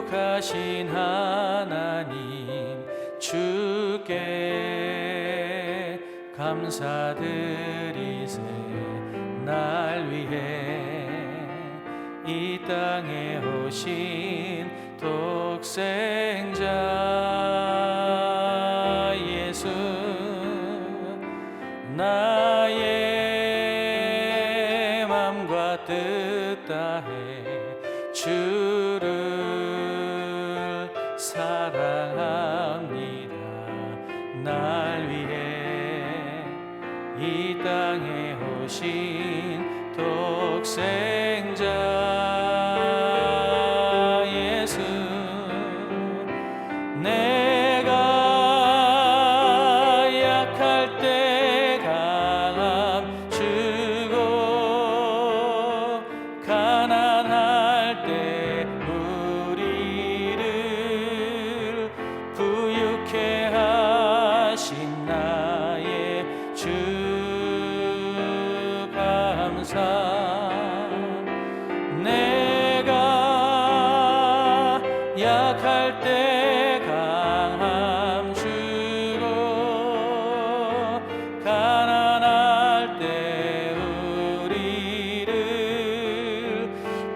거룩하신 하나님 주께 감사드리세. 날 위해 이 땅에 오신 독생자 예수, 나의 맘과 뜻 다해 주를 사랑합니다. 날 위해 이 땅에 오신 독생자 예수, 내가 약할 때 강함 주고 가난할 때 우리를 부유케 하신 나의 주 감사. 내가 약할 때 강함 주고 가난할 때 우리를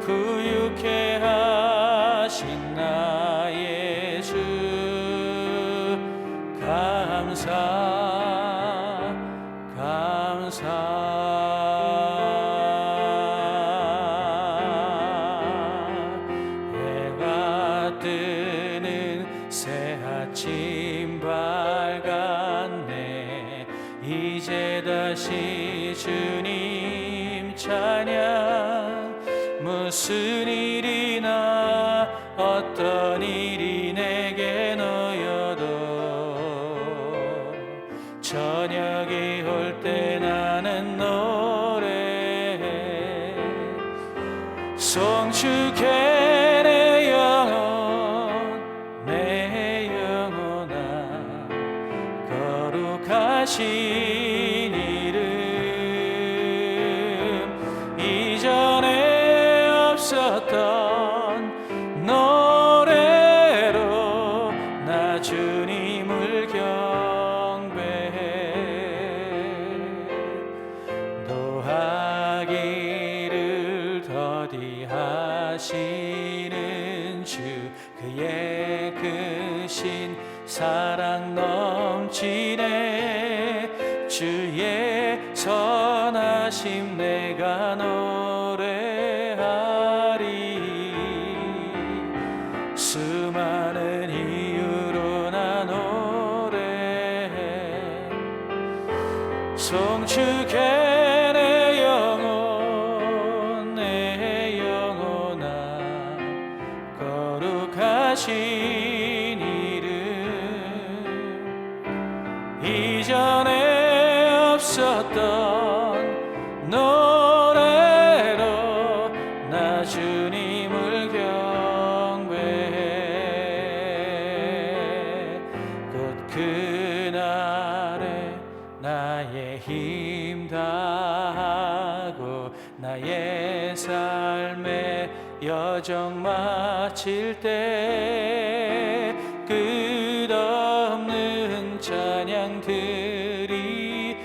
부유케 하신 나의 주 감사 감사. 뜨는 새 아침 밝았네. 이제 다시 주님 찬양. 무슨 일이나 어떤 일이 내게 놓여도 저녁이 올 때 나는 노래해. 송축해 거룩하신 이름, 이전에 없었던 노래로 나 주님을 경배해. 노하기를 더디하시는 주, 그의 크신 사랑 넘치네. 주의 선하심 내가 노래하리. 수많은 이유로 나 노래해. 송축해 내 영혼, 내 영혼아. 거룩하신 이전에 없었던 노래로 나 주님을 경배해. 곧 그날에 나의 힘 다하고 나의 삶의 여정 마칠 때 끝없는 찬양 드리리라.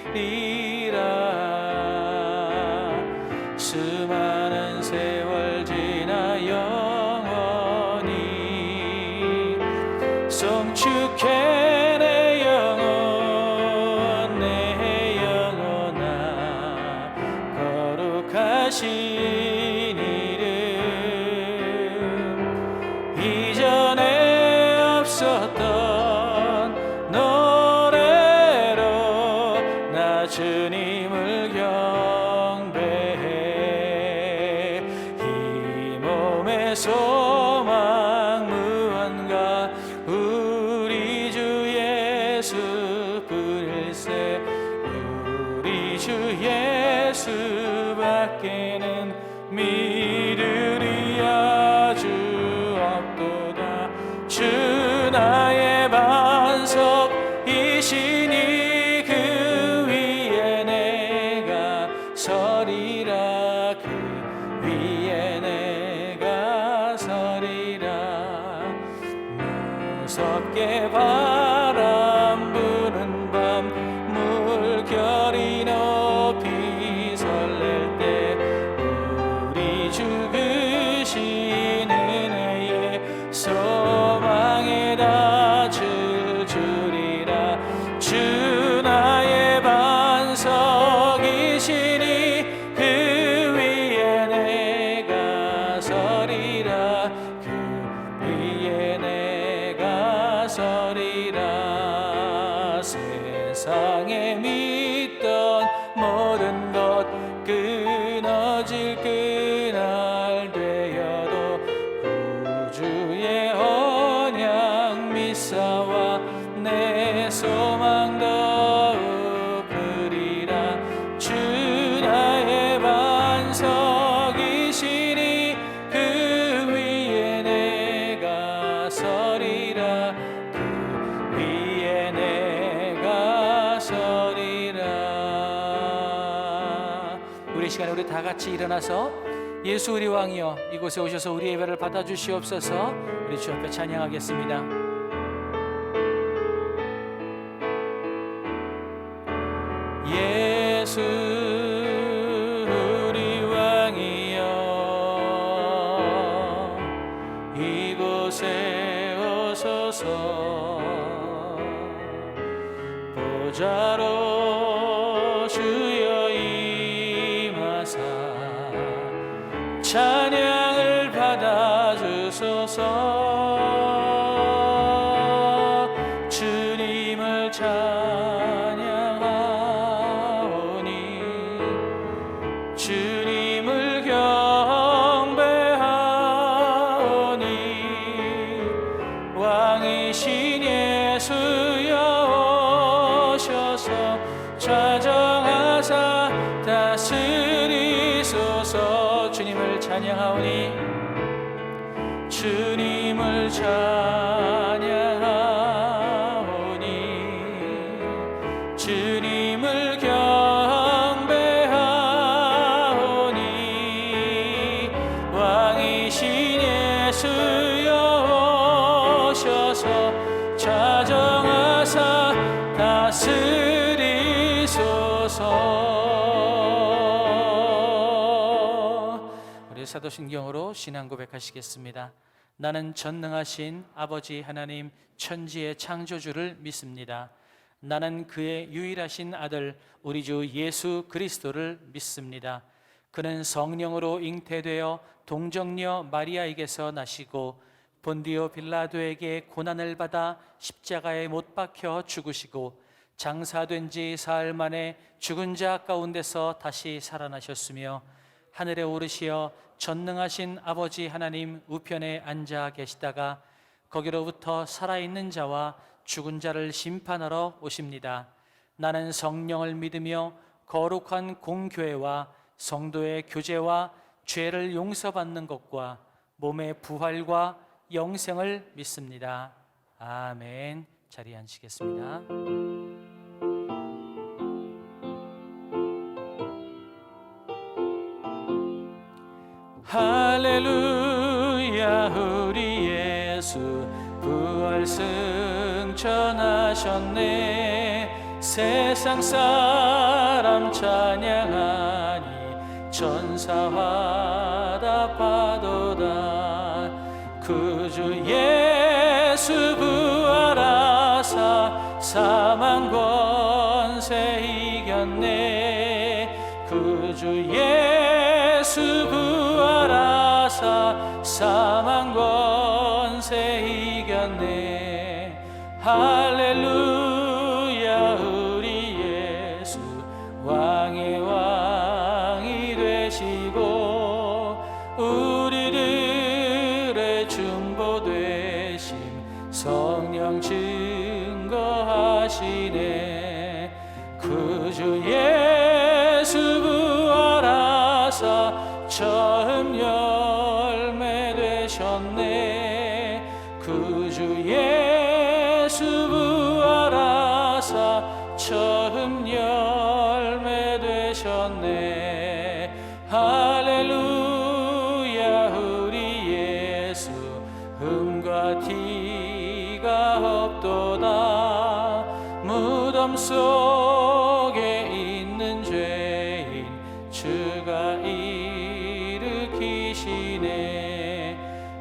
수많은 세월 지나 영원히 송축해 내 영혼, 내 영혼아. 거룩하신 이름, 이전에 없었던 노래로 나 주님을 경배해. 이 몸의 소망 무언가 우리 주 예수뿐일세. 우리 주 예수밖에는 믿으리야 주 없도다. 주 나의 반석이시니 그 위에 내가 서리라. 그 위에 내게 바람 부는 밤 물결이 높이 설렐 때 우리 주 크신 은혜의 소망에 닿을 줄이라. 주 나의 반석이시니 그 위에 내가 서리라. 그 위에 내가 서리라. 세상에 믿던 모든 것 끊어질 그날 되어도 구주의 언약 믿사와 내 소망 더욱 크리라. 주 나의 반석이시니 그 위에 내가 서리라. 그 위에 내가 서리라. 우리 시간에 우리 다 같이 일어나서 예수 우리 왕이여 이곳에 오셔서 우리 예배를 받아주시옵소서. 우리 주 앞에 찬양하겠습니다. 예수 우리 왕이여 이곳에 오소서. 보좌로 주여 임하사 찬양을 받아주소서. 주님을 찬양하오니 주님을 경배하오니 왕이신 예수여 오셔서 좌정하사 다스리소서. 주님을 찬양하오니 주님을 찬양하오니 주님을 경배하오니 왕이신 예수여 오셔서 좌정하사 다스리소서. 우리 사도신경으로 신앙 고백하시겠습니다. 나는 전능하신 아버지 하나님 천지의 창조주를 믿습니다. 나는 그의 유일하신 아들 우리 주 예수 그리스도를 믿습니다. 그는 성령으로 잉태되어 동정녀 마리아에게서 나시고 본디오 빌라도에게 고난을 받아 십자가에 못 박혀 죽으시고 장사된 지 사흘 만에 죽은 자 가운데서 다시 살아나셨으며 하늘에 오르시어 전능하신 아버지 하나님 우편에 앉아 계시다가 거기로부터 살아있는 자와 죽은 자를 심판하러 오십니다. 나는 성령을 믿으며 거룩한 공교회와 성도의 교제와 죄를 용서받는 것과 몸의 부활과 영생을 믿습니다. 아멘. 자리에 앉으시겠습니다. 할렐루야. 우리 예수 부활 승천하셨네. 세상 사람 찬양하니 천사와 답하도다. 구주 예수 부활하사 사망 권세 이겼네. 구주 예수 부활하사 사망 권세 이겼네. 할렐루야. 우리 예수 왕의 왕이 되시고 우리들의 중보 되심 성령 증거하시네. 구주 예수 부활하사 처음 열매 되셨네. 구주 예수 부활하사 처음 열매 되셨네. 할렐루야. 우리 예수 흠과 티가 없 속에 있는 죄인 주가 일으키시네.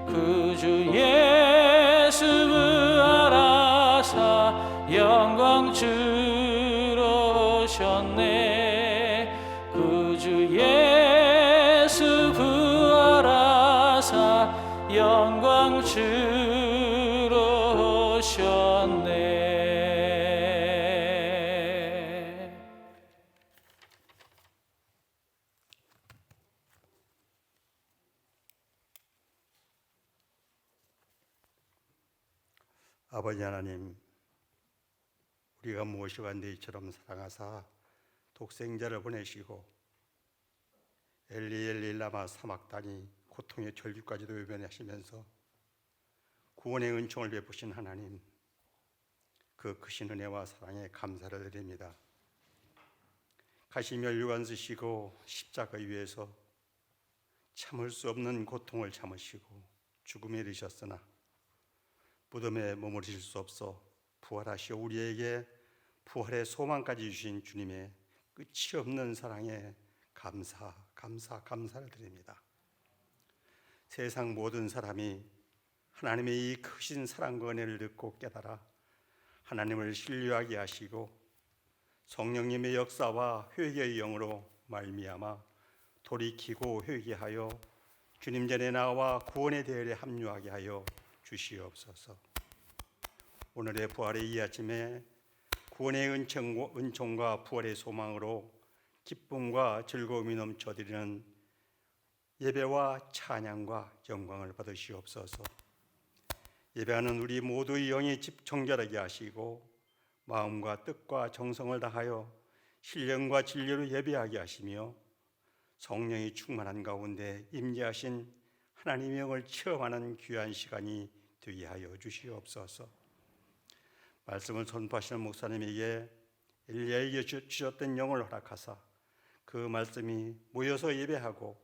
구주 예수 부활하사 영광 주로 오셨네. 구주 예수 부활하사 영광 주로 오셨네. 아버지 하나님, 우리가 무엇이와 너희처럼 사랑하사 독생자를 보내시고 엘리 엘리 라마 사막다니 고통의 절규까지도 외면하시면서 구원의 은총을 베푸신 하나님, 그 크신 은혜와 사랑에 감사를 드립니다. 가시면류관 쓰시고 십자가 위에서 참을 수 없는 고통을 참으시고 죽음에 이르셨으나 무덤에 머무르실 수 없어 부활하시어 우리에게 부활의 소망까지 주신 주님의 끝이 없는 사랑에 감사를 드립니다. 세상 모든 사람이 하나님의 이 크신 사랑과 은혜를 듣고 깨달아 하나님을 신뢰하게 하시고 성령님의 역사와 회개의 영으로 말미암아 돌이키고 회개하여 주님 전에 나와 구원의 대열에 합류하게 하여 주시옵소서. 오늘의 부활의 이 아침에 구원의 은총과 부활의 소망으로 기쁨과 즐거움이 넘쳐드리는 예배와 찬양과 영광을 받으시옵소서. 예배하는 우리 모두의 영이 정결하게 하시고 마음과 뜻과 정성을 다하여 신령과 진리로 예배하게 하시며 성령이 충만한 가운데 임재하신 하나님의 영을 체험하는 귀한 시간이 되게 하여 주시옵소서. 말씀을 선포하시는 목사님에게 엘리야에게 주셨던 영을 허락하사 그 말씀이 모여서 예배하고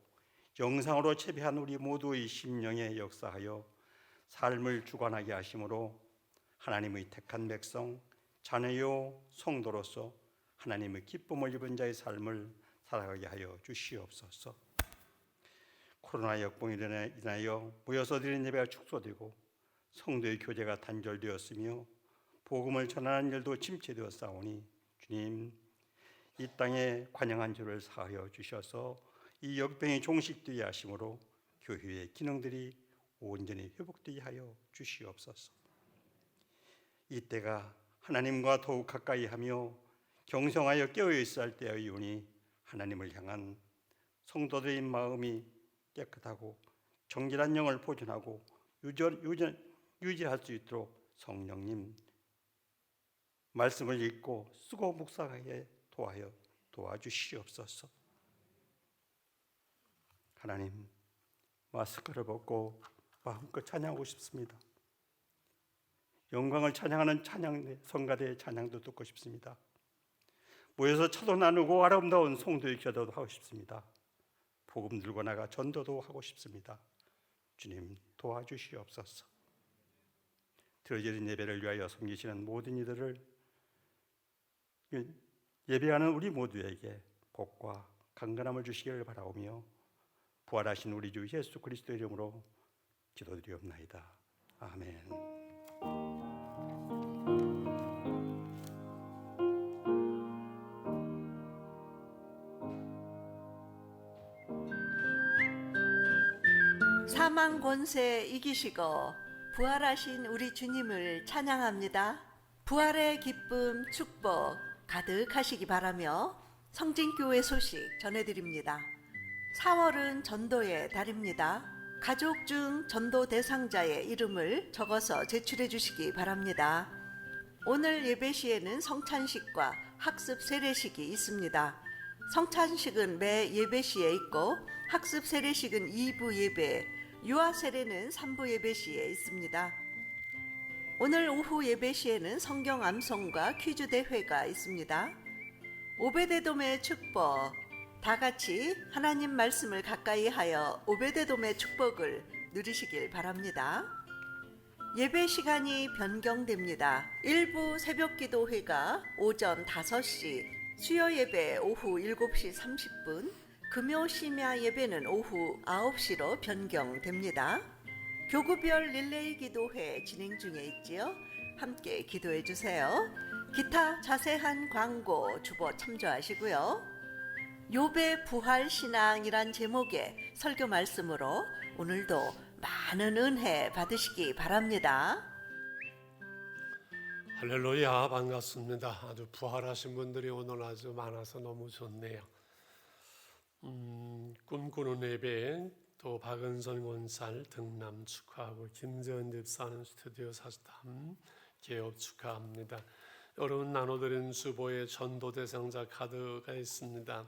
영상으로 채배한 우리 모두의 심령에 역사하여 삶을 주관하게 하심으로 하나님의 택한 백성, 자녀요 성도로서 하나님의 기쁨을 입은 자의 삶을 살아가게 하여 주시옵소서. 코로나 역병으로 인하여 모여서 드리는 예배가 축소되고 성도의 교제가 단절되었으며 복음을 전하는 일도 침체되었사오니 주님, 이 땅에 관영한 죄를 사하여 주셔서 이 역병이 종식되게 하심으로 교회의 기능들이 온전히 회복되게 하여 주시옵소서. 이때가 하나님과 더욱 가까이 하며 경성하여 깨어있어야 할 때이오니 하나님을 향한 성도들의 마음이 깨끗하고 정결한 영을 보존하고 유지할 수 있도록 성령님 말씀을 읽고 쓰고 묵상하게 도와주시옵소서. 하나님, 마스크를 벗고 마음껏 찬양하고 싶습니다. 영광을 찬양하는 성가대의 찬양도 듣고 싶습니다. 모여서 차도 나누고 아름다운 성도의 기도도 하고 싶습니다. 복음 들고 나가 전도도 하고 싶습니다. 주님 도와주시옵소서. 드려지는 예배를 위하여 섬기시는 모든 이들을 예배하는 우리 모두에게 복과 강건함을 주시기를 바라오며 부활하신 우리 주 예수 그리스도 이름으로 기도드리옵나이다. 아멘. 사망 권세 이기시고 부활하신 우리 주님을 찬양합니다. 부활의 기쁨, 축복 가득하시기 바라며 성진교회 소식 전해드립니다. 4월은 전도의 달입니다. 가족 중 전도 대상자의 이름을 적어서 제출해 주시기 바랍니다. 오늘 예배 시에는 성찬식과 학습 세례식이 있습니다. 성찬식은 매 예배 시에 있고 학습 세례식은 2부 예배, 유아 세례는 3부 예배 시에 있습니다. 오늘 오후 예배 시에는 성경 암송과 퀴즈 대회가 있습니다. 오베데돔의 축복, 다 같이 하나님 말씀을 가까이 하여 오베데돔의 축복을 누리시길 바랍니다. 예배 시간이 변경됩니다. 일부 새벽 기도회가 오전 5시, 수요 예배 오후 7시 30분, 금요 심야 예배는 오후 9시로 변경됩니다. 교구별 릴레이 기도회 진행 중에 있지요. 함께 기도해 주세요. 기타 자세한 광고 주보 참조하시고요. 욥의 부활 신앙이란 제목의 설교 말씀으로 오늘도 많은 은혜 받으시기 바랍니다. 할렐루야, 반갑습니다. 아주 부활하신 분들이 오늘 아주 많아서 너무 좋네요. 꿈꾸는 예배, 또 박은선 권사를 등남 축하하고 김재현 집사는 스튜디오 사스담 개업 축하합니다. 여러분 나눠드린 수보에 전도 대상자 카드가 있습니다.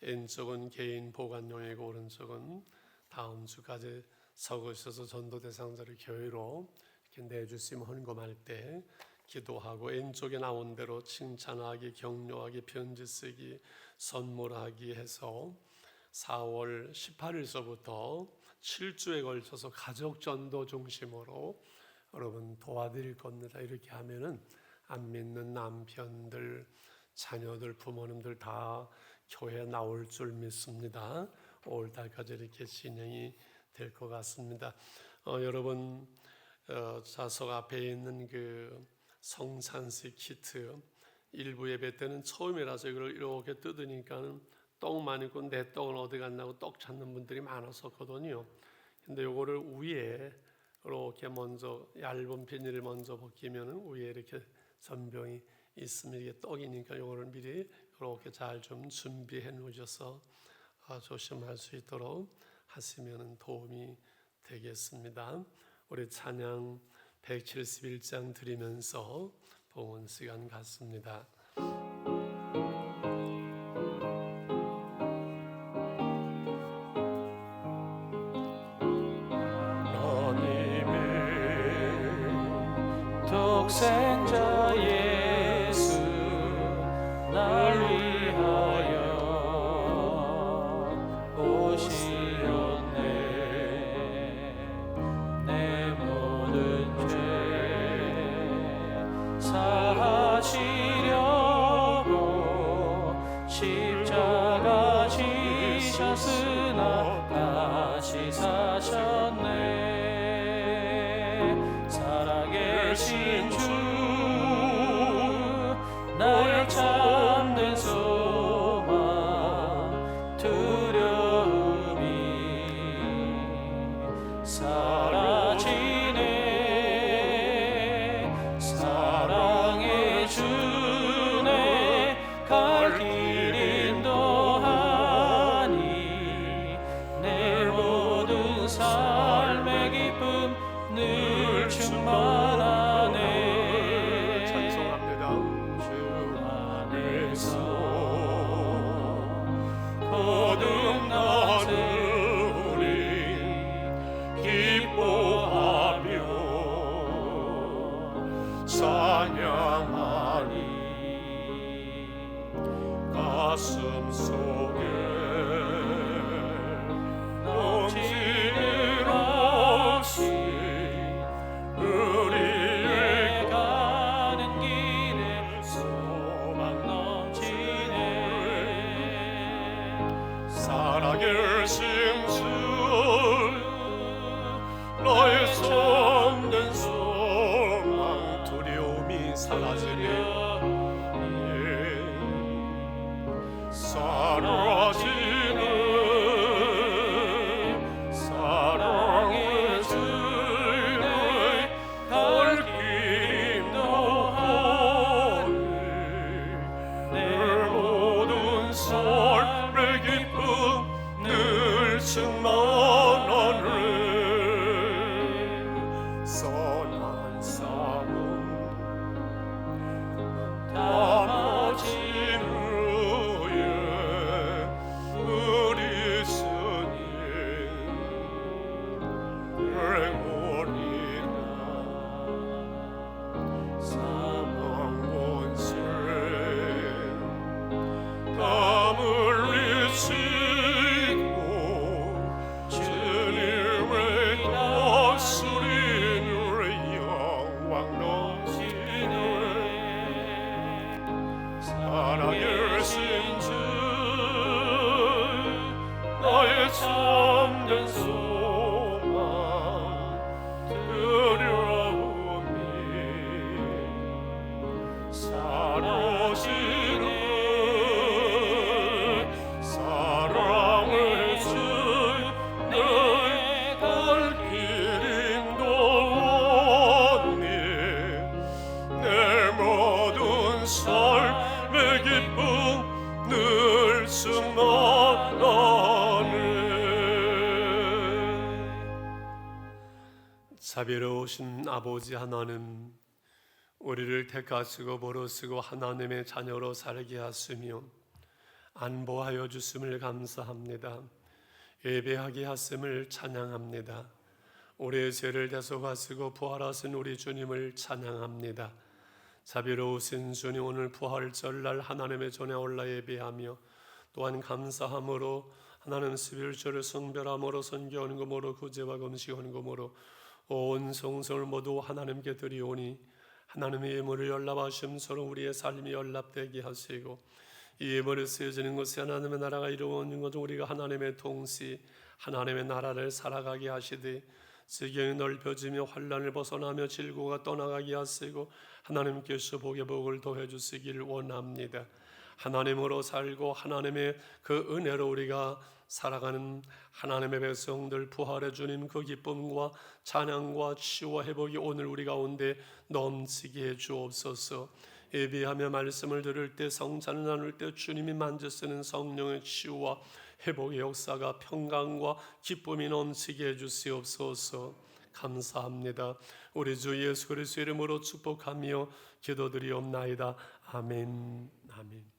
왼쪽은 개인 보관용이고 오른쪽은 다음 주까지 적으셔서 전도 대상자를 교회로 이렇게 내주시면 헌금할 때 기도하고, 왼쪽에 나온 대로 칭찬하기, 격려하기, 편지 쓰기, 선물하기 해서 4월 18일서부터 7주에 걸쳐서 가족 전도 중심으로 여러분 도와드릴 겁니다. 이렇게 하면은 안 믿는 남편들, 자녀들, 부모님들 다 교회 나올 줄 믿습니다. 5월달까지 이렇게 진행이 될 것 같습니다. 여러분 좌석 앞에 있는 그 성찬식 키트, 일부 예배 때는 처음이라서 이걸 이렇게 뜯으니까는 떡만 있고 내 떡은 어디 갔나고 떡 찾는 분들이 많았었거든요. 근데 요거를 위에 이렇게 먼저 얇은 비닐을 먼저 벗기면은 위에 이렇게 전병이 있으면 이게 떡이니까 요거를 미리 이렇게 잘 좀 준비해 놓으셔서 조심할 수 있도록 하시면 도움이 되겠습니다. 우리 찬양 171장 드리면서 봉헌 시간 갖습니다. 독생자 예수 날 위하여 오시었네. 내 모든 죄 사하시려고 십자가 지셨으나 다시 사셨네. 살아계신 주 나의 참된 소망 두려움이 사라지네. 사랑의 주네 갈 길 인도하니 내 모든 삶의 기쁨 늘 충만하네. 찬송합니다. 주 안에서 거듭나는 우리 기뻐하며 찬양하니 가슴 속에 넘치는 없이 우리의 가는 길에 소망 넘치네. 살아계신 주 너의 참된 소망 두려움이 사라지네. 사라지네. 사랑의 주네 갈 길 인도하니 내 모든 삶의 기쁨 늘 충만하네. 선한 삶은 담아진 후에 우리 주님 영원이라. 사망 권세 땀 흘리시고 주 알 수 없는 소망 두려움이 사로지는 사랑을 주내 갈 길 인도하니 내 모든 삶의 기쁨 늘 충만하네. 자비로우신 아버지 하나님, 우리를 택하시고 버르시고 하나님의 자녀로 살게 하시며 안보하여 주심을 감사합니다. 예배하게 하심을 찬양합니다. 우리의 죄를 대속하시고 부활하신 우리 주님을 찬양합니다. 자비로우신 주님, 오늘 부활절날 하나님의 전에 올라 예배하며 또한 감사함으로 하나님 11조를 성별함으로 선교헌금으로 구제와 금식헌금으로 온 성성을 모두 하나님께 드리오니 하나님의 예물을 연락하심서로 우리의 삶이 연락되게 하시고 이 예물을 쓰여지는 것이 하나님의 나라가 이루어지는 것은 우리가 하나님의 동시 하나님의 나라를 살아가게 하시되 지경이 넓혀지며 환난을 벗어나며 질고가 떠나가게 하시고 하나님께서 복의 복을 더해 주시기를 원합니다. 하나님으로 살고 하나님의 그 은혜로 우리가 살아가는 하나님의 백성들, 부활의 주님 그 기쁨과 찬양과 치유와 회복이 오늘 우리 가운데 넘치게 해 주옵소서. 예배하며 말씀을 들을 때, 성찬을 나눌 때 주님이 만져 쓰는 성령의 치유와 회복의 역사가 평강과 기쁨이 넘치게 해 주시옵소서. 감사합니다. 우리 주 예수 그리스도의 이름으로 축복하며 기도드리옵나이다. 아멘. 아멘.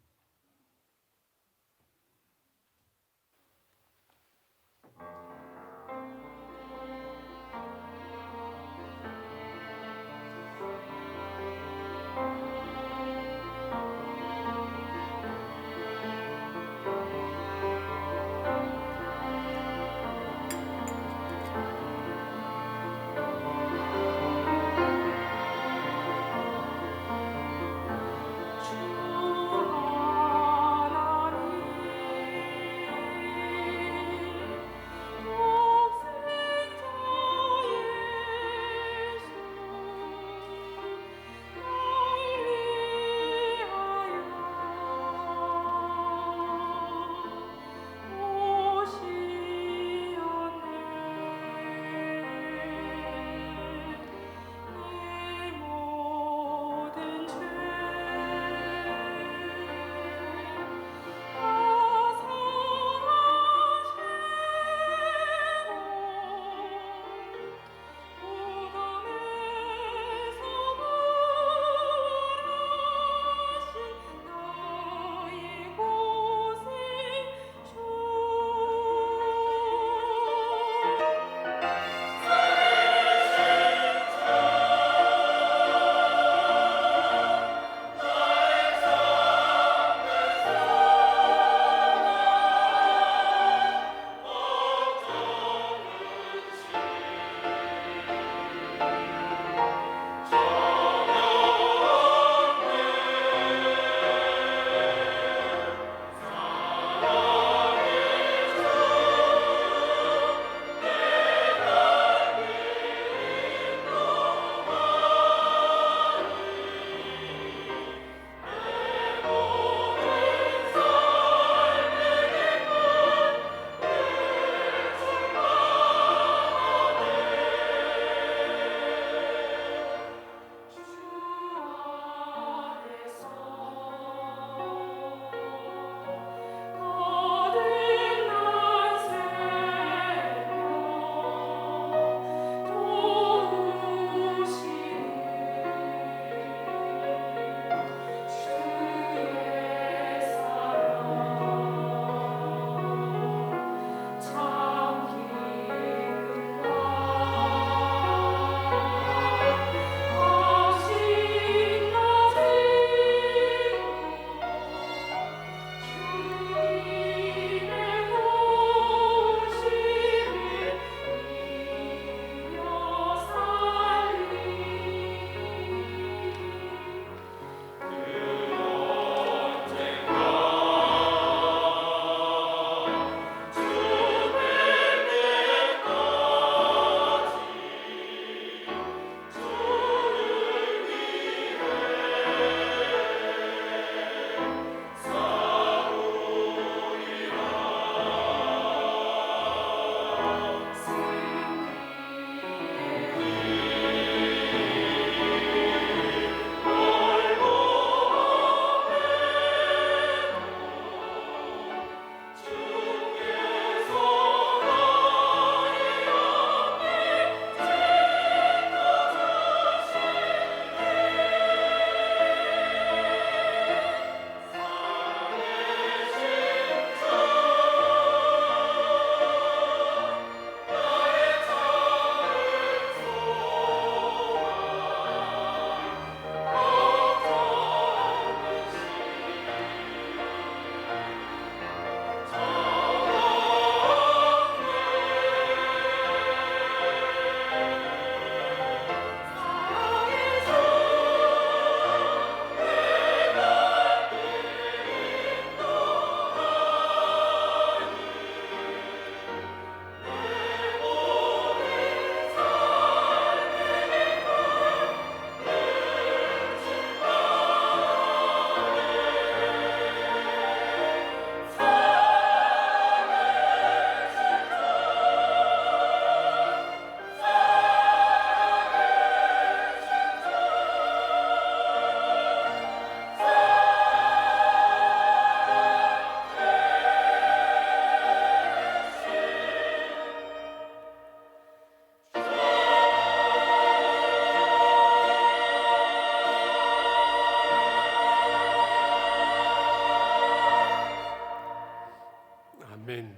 아멘.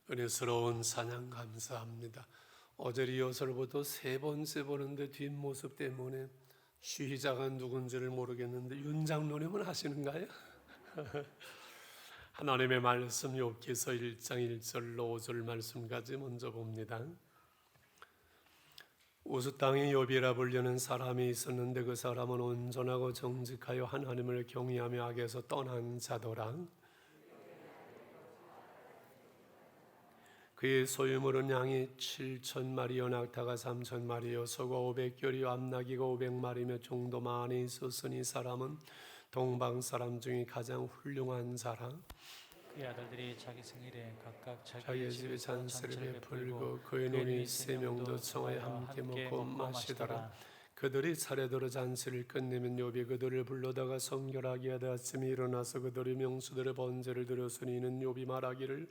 은혜스러운 찬양 감사합니다. 어제 리허설부터 세 번째 보는데 뒷모습 때문에 쉬자가 누군지를 모르겠는데 윤 장로님은 하시는가요? 하나님의 말씀 욥기서 1장 1절로 5절 말씀까지 먼저 봅니다. 우스 땅에 욥이라 불리는 사람이 있었는데 그 사람은 온전하고 정직하여 하나님을 경외하며 악에서 떠난 자더라. 그의 소유물은 양이 7,000마리요 낙타가 3,000마리요 소가 500결이요 암나귀가 500마리며 종도 많이 있었으니 사람은 동방 사람 중에 가장 훌륭한 사람. 그의 아들들이 자기 생일에 각각 자기의 집에 잔치를 베풀고 그의 눈이 세 명도 청하여 함께 먹고 마시더라. 그들이 차례대로 잔치를 끝내면 욥이 그들을 불러다가 성결하게 하되 아침에 일어나서 그들의 명수들의 번제를 드렸으니 이는 욥이 말하기를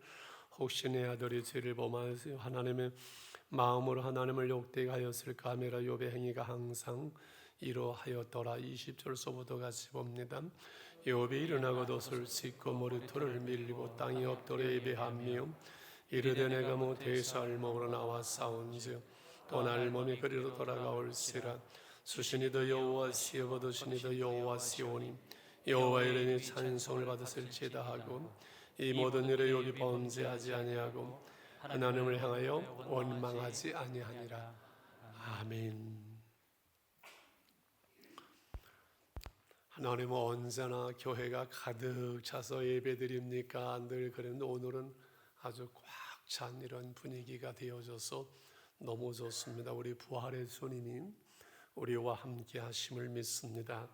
혹시 내 아들이 죄를 범하여 하나님의 마음으로 하나님을 욕되게 하였을까 하매라. 욥의 행위가 항상 이러하였더라. 20절서부터 같이 봅니다. 욥이 일어나고 옷을 찢고 머리털을 밀고 땅이 엎드려 예배하며 이르되 내가 모태에서 알몸으로 나와 싸운즉 또 날 몸이 그리로 돌아가올시라. 수신이도 여호와 시여 거두신이도 여호와 시오니 여호와 이름이 찬송을 받으실지다 하고 이 모든 일에 욥이 범죄하지 아니하고 하나님을 향하여 원망하지 아니하니라. 아멘. 하나님은 언제나 교회가 가득 차서 예배드립니까? 늘 그랬는데 오늘은 아주 꽉 찬 이런 분위기가 되어져서 너무 좋습니다. 우리 부활의 주님이 우리와 함께 하심을 믿습니다.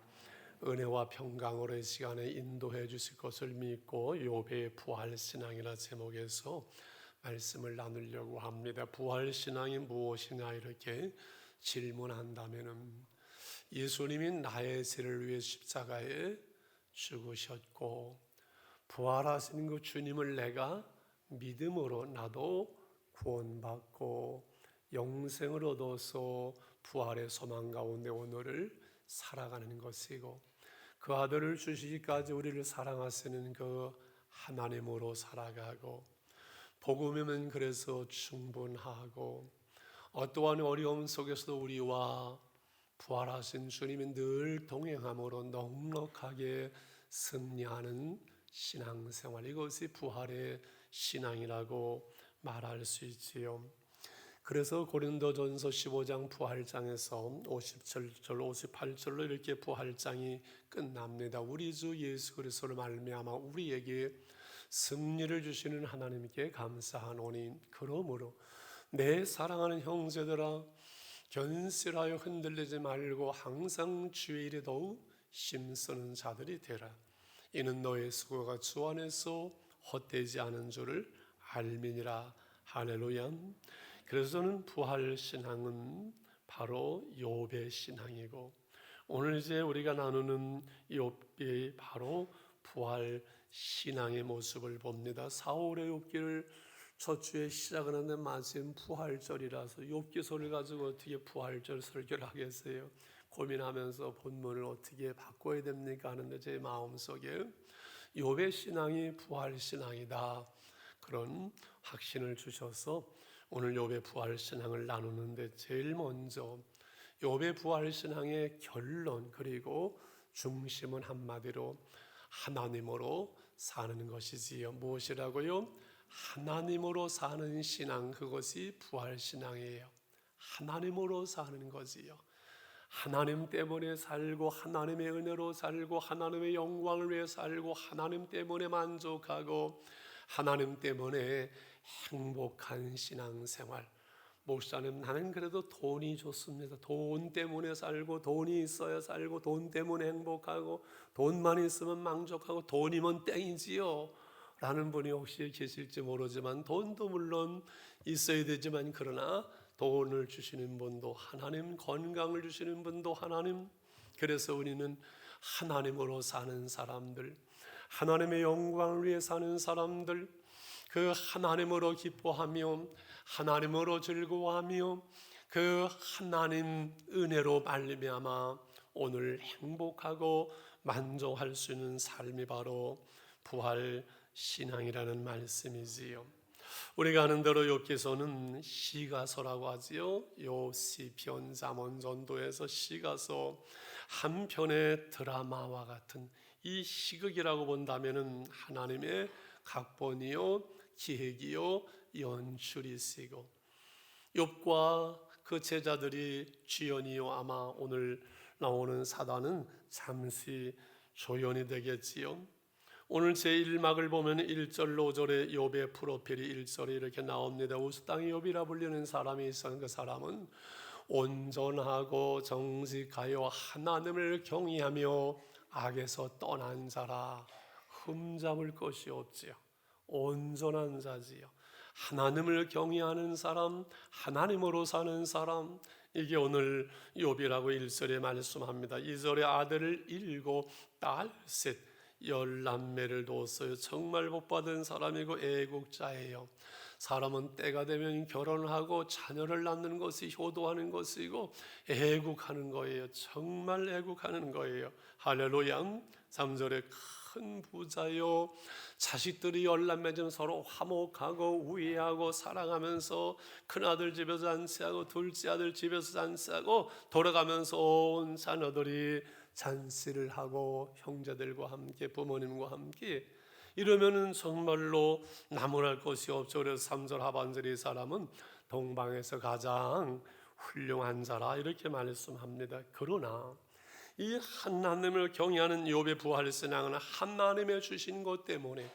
은혜와 평강으로 이 시간에 인도해 주실 것을 믿고 욥의 부활신앙이라는 제목에서 말씀을 나누려고 합니다. 부활신앙이 무엇이냐 이렇게 질문한다면은 예수님이 나의 죄를 위해 십자가에 죽으셨고 부활하신 그 주님을 내가 믿음으로 나도 구원받고 영생을 얻어서 부활의 소망 가운데 오늘을 살아가는 것이고 그 아들을 주시기까지 우리를 사랑하시는 그 하나님으로 살아가고 복음이면 그래서 충분하고 어떠한 어려움 속에서도 우리와 부활하신 주님이 늘 동행함으로 넉넉하게 승리하는 신앙생활, 이것이 부활의 신앙이라고 말할 수 있지요. 그래서 고린도전서 15장 부활장에서 57절 58절로 이렇게 부활장이 끝납니다. 우리 주 예수 그리스도를 말미암아 우리에게 승리를 주시는 하나님께 감사하노니 그러므로 내 사랑하는 형제들아 견실하여 흔들리지 말고 항상 주의 일에 더욱 힘쓰는 자들이 되라. 이는 너의 수고가 주 안에서 헛되지 않은 줄을 알미니라. 할렐루야. 그래서 저는 부활 신앙은 바로 욥의 신앙이고 오늘 이제 우리가 나누는 욥이 바로 부활 신앙의 모습을 봅니다. 4월의 욥기를 첫 주에 시작을 하는데 마침 부활절이라서 욥기서를 가지고 어떻게 부활절 설교를 하겠어요? 고민하면서 본문을 어떻게 바꿔야 됩니까 하는데 제 마음속에 욥의 신앙이 부활 신앙이다 그런 확신을 주셔서 오늘 욥의 부활 신앙을 나누는데 제일 먼저 욥의 부활 신앙의 결론 그리고 중심은 한마디로 하나님으로 사는 것이지요. 무엇이라고요? 하나님으로 사는 신앙, 그것이 부활 신앙이에요. 하나님으로 사는 거지요. 하나님 때문에 살고 하나님의 은혜로 살고 하나님의 영광을 위해 살고 하나님 때문에 만족하고 하나님 때문에 행복한 신앙생활. 목사님 나는 그래도 돈이 좋습니다. 돈 때문에 살고 돈이 있어야 살고 돈 때문에 행복하고 돈만 있으면 만족하고 돈이면 땡이지요 라는 분이 혹시 계실지 모르지만 돈도 물론 있어야 되지만 그러나 돈을 주시는 분도 하나님, 건강을 주시는 분도 하나님. 그래서 우리는 하나님으로 사는 사람들, 하나님의 영광을 위해 사는 사람들, 그 하나님으로 기뻐하며 하나님으로 즐거워하며 그 하나님 은혜로 말미암아 오늘 행복하고 만족할 수 있는 삶이 바로 부활 신앙이라는 말씀이지요. 우리가 아는 대로 욥기서는 시가서라고 하지요. 욥 시편 잠언 전도에서 시가서 한 편의 드라마와 같은 이 시극이라고 본다면은 하나님의 각본이요, 기획이요, 연출이시고 욥과 그 제자들이 주연이요, 아마 오늘 나오는 사단은 잠시 조연이 되겠지요. 오늘 제1막을 보면 1절 5절에 욥의 프로필이 1절에 이렇게 나옵니다. 우스땅의 욥이라 불리는 사람이 있었는 그 사람은 온전하고 정직하여 하나님을 경외하며 악에서 떠난 자라. 흠잡을 것이 없지요. 온전한 자지요. 하나님을 경외하는 사람, 하나님으로 사는 사람, 이게 오늘 욥이라고 1절에 말씀합니다. 2절에 아들을 7, 딸 3, 10남매를 뒀어요. 정말 복받은 사람이고 애국자예요. 사람은 때가 되면 결혼하고 자녀를 낳는 것이 효도하는 것이고 애국하는 거예요. 정말 애국하는 거예요. 할렐루야. 3절에 큰 부자요. 자식들이 10남매 서로 화목하고 우애하고 사랑하면서 큰아들 집에서 잔치하고 둘째 아들 집에서 잔치하고 돌아가면서 온 자녀들이 잔치를 하고 형제들과 함께 부모님과 함께 이러면은 정말로 나무랄 것이 없죠. 그래서 3절 하반절의 이 사람은 동방에서 가장 훌륭한 자라 이렇게 말씀합니다. 그러나 이 하나님을 경외하는 욥의 부활신앙은 하나님의 주신 것 때문에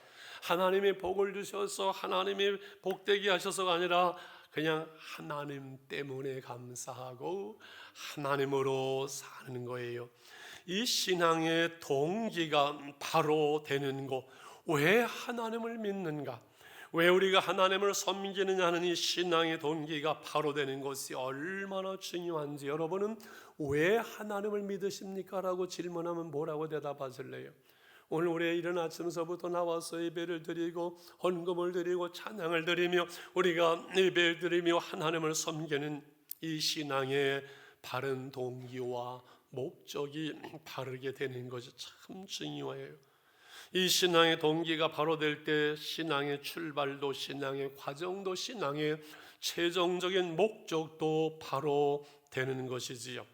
하나님의 복을 주셔서 하나님의 복되게 하셔서가 아니라 그냥 하나님 때문에 감사하고 하나님으로 사는 거예요. 이 신앙의 동기가 바로 되는 것, 왜 하나님을 믿는가? 왜 우리가 하나님을 섬기느냐 하는 이 신앙의 동기가 바로 되는 것이 얼마나 중요한지 여러분은 왜 하나님을 믿으십니까? 라고 질문하면 뭐라고 대답하실래요? 오늘 우리 이른 아침서부터 나와서 예배를 드리고 헌금을 드리고 찬양을 드리며 우리가 예배를 드리며 하나님을 섬기는 이 신앙의 바른 동기와 목적이 바르게 되는 것이 참 중요해요. 이 신앙의 동기가 바로 될 때 신앙의 출발도 신앙의 과정도 신앙의 최종적인 목적도 바로 되는 것이지요.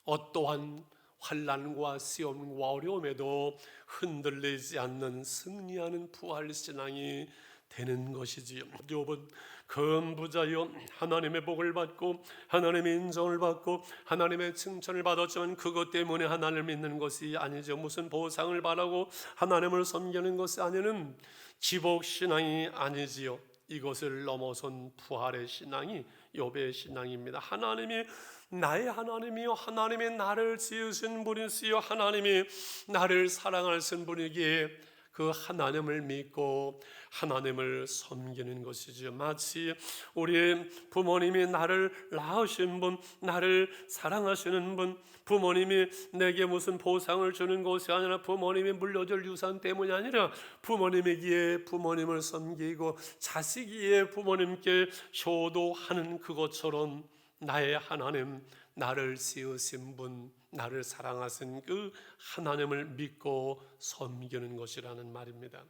어떠한 환난과 시험과 어려움에도 흔들리지 않는 승리하는 부활신앙이 되는 것이지요. 욥은 금부자요 하나님의 복을 받고 하나님의 인정을 받고 하나님의 칭찬을 받았지만 그것 때문에 하나님을 믿는 것이 아니죠. 무슨 보상을 바라고 하나님을 섬기는 것이 아니는 기복신앙이 아니지요. 이것을 넘어선 부활의 신앙이 욥의 신앙입니다. 하나님이 나의 하나님이요 하나님이 나를 지으신 분이시요 하나님이 나를 사랑하신 분이기에 그 하나님을 믿고 하나님을 섬기는 것이죠. 마치 우리의 부모님이 나를 낳으신 분, 나를 사랑하시는 분, 부모님이 내게 무슨 보상을 주는 것이 아니라 부모님이 물려줄 유산 때문이 아니라 부모님이기에 부모님을 섬기고 자식이기에 부모님께 효도하는 그것처럼 나의 하나님, 나를 지으신 분, 나를 사랑하신 그 하나님을 믿고 섬기는 것이라는 말입니다.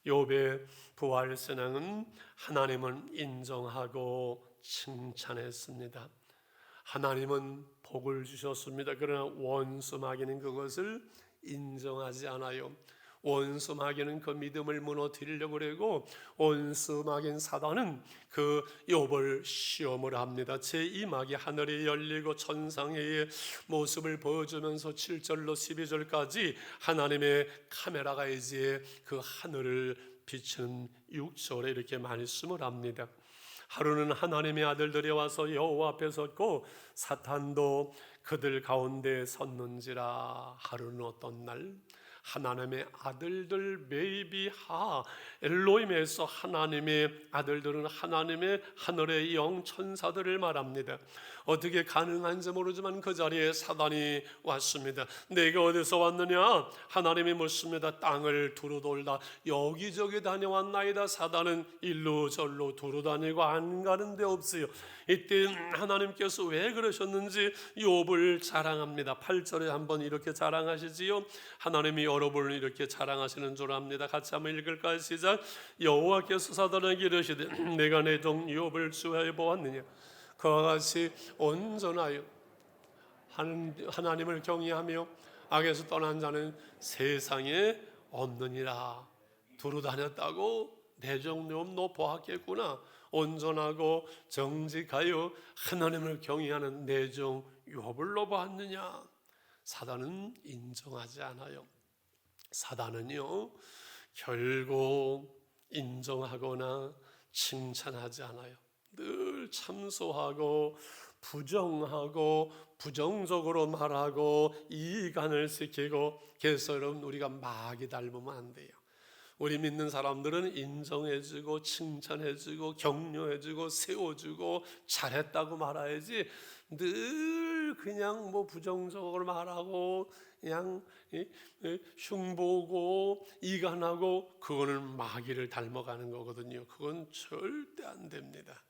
욥의 부활신앙은 하나님을 인정하고 칭찬했습니다. 하나님은 복을 주셨습니다. 그러나 원수 마귀는 그것을 인정하지 않아요. 원수 마귀는 그 믿음을 무너뜨리려고 그러고 원수 마귀인 사단은 그 욥을 시험을 합니다. 제2막이 하늘이 열리고 천상의 모습을 보여주면서 7절로 12절까지 하나님의 카메라가 이제 그 하늘을 비추는 6절에 이렇게 말씀을 합니다. 하루는 하나님의 아들들이 와서 여호와 앞에 섰고 사탄도 그들 가운데 섰는지라. 하루는 어떤 날 하나님의 아들들 메이비하 엘로힘에서 하나님의 아들들은 하나님의 하늘의 영 천사들을 말합니다. 어떻게 가능한지 모르지만 그 자리에 사단이 왔습니다. 내가 어디서 왔느냐? 하나님이 묻습니다. 땅을 두루돌다 여기저기 다녀왔나이다. 사단은 일로 절로 두루다니고 안 가는 데 없어요. 이때 하나님께서 왜 그러셨는지 욥을 자랑합니다. 8절에 한번 이렇게 자랑하시지요. 하나님이 여러 분을 이렇게 자랑하시는 줄 압니다. 같이 한번 읽을까요? 시작. 여호와께서 사단에게 이르시되 내가 내 종 욥을 수하여 보았느냐. 그와 같이 온전하여 하나님을 경외하며 악에서 떠난 자는 세상에 없느니라. 두루 다녔다고 내 종 욥 너 보았겠구나. 온전하고 정직하여 하나님을 경외하는 내 종 욥을 너 보았느냐. 사단은 인정하지 않아요. 사단은요 결국 인정하거나 칭찬하지 않아요. 늘 참소하고 부정하고 부정적으로 말하고 이간을 시키고. 그래서 여러분 우리가 마귀 닮으면 안 돼요. 우리 믿는 사람들은 인정해주고 칭찬해주고 격려해주고 세워주고 잘했다고 말해야지, 늘 그냥 뭐 부정적으로 말하고 그냥 흉보고 이간하고, 그거는 마귀를 닮아가는 거거든요. 그건 절대 안 됩니다.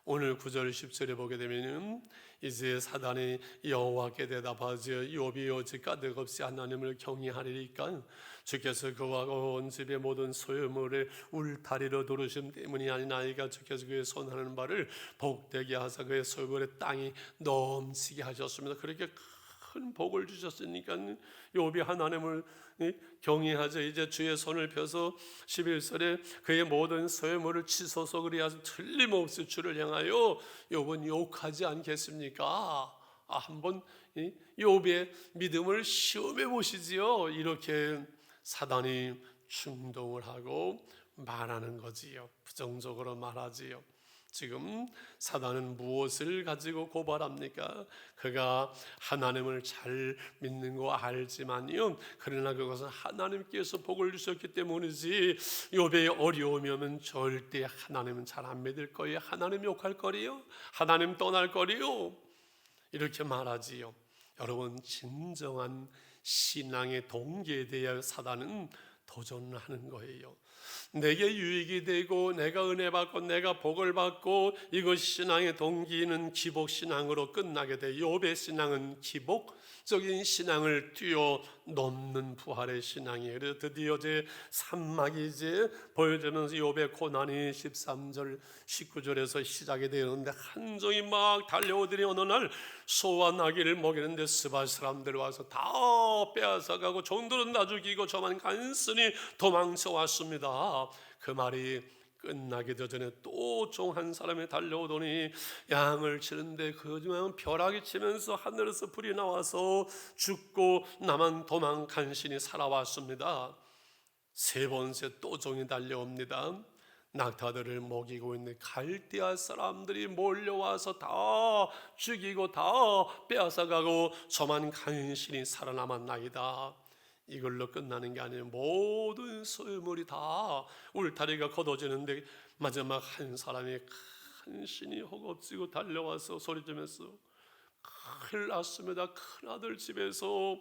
오늘 9절 10절에 보게 되면 이제 사단이 여호와께 대답하죠. 욥이 오직 까닭없이 하나님을 경외하리니까 주께서 그와 온 집의 모든 소유물을 울타리로 두르심 때문이 아니나이가 주께서 그의 손하는 바를 복되게 하사 그의 소유물의 땅이 넘치게 하셨습니다. 그렇게 큰 복을 주셨으니까 욥이 하나님을 경외하죠. 이제 주의 손을 펴서 11절에 그의 모든 소유물을 치소서 그리하여 틀림없이 주를 향하여 욥은 욕하지 않겠습니까? 한번 욥의 믿음을 시험해 보시지요. 이렇게 사단이 충동을 하고 말하는 거지요. 부정적으로 말하지요. 지금 사단은 무엇을 가지고 고발합니까? 그가 하나님을 잘 믿는 거 알지만요, 그러나 그것은 하나님께서 복을 주셨기 때문이지 욥의 어려움이 오면 절대 하나님은 잘 안 믿을 거예요. 하나님 욕할 거리요, 하나님 떠날 거리요, 이렇게 말하지요. 여러분, 진정한 신앙의 동기에 대하여 사단은 도전하는 거예요. 내게 유익이 되고 내가 은혜 받고 내가 복을 받고, 이것이 신앙의 동기는 기복신앙으로 끝나게 돼. 욥의 신앙은 기복적인 신앙을 뛰어넘는 부활의 신앙이에요. 그래서 드디어 제 산막이 이제 보여지면서 욥의 고난이 13절 19절에서 시작이 되는데, 한 종이 막 달려오더니 어느 날 소와 나귀를 먹이는데 스바 사람들 와서 다 빼앗아가고 종들은 다 죽이고 저만 간신히 도망쳐 왔습니다. 그 말이 끝나기도 전에 또 종 한 사람이 달려오더니 양을 치는데 그중 벼락이 치면서 하늘에서 불이 나와서 죽고 나만 도망 간신히 살아왔습니다. 세 번째 또 종이 달려옵니다. 낙타들을 먹이고 있는 갈대아 사람들이 몰려와서 다 죽이고 다 빼앗아가고 저만 간신히 살아남았나이다. 이걸로 끝나는 게 아니에요. 모든 소유물이 다 울타리가 걷어지는데 마지막 한 사람이 간신히 허겁지겁 달려와서 소리지면서 큰일 났습니다. 큰아들 집에서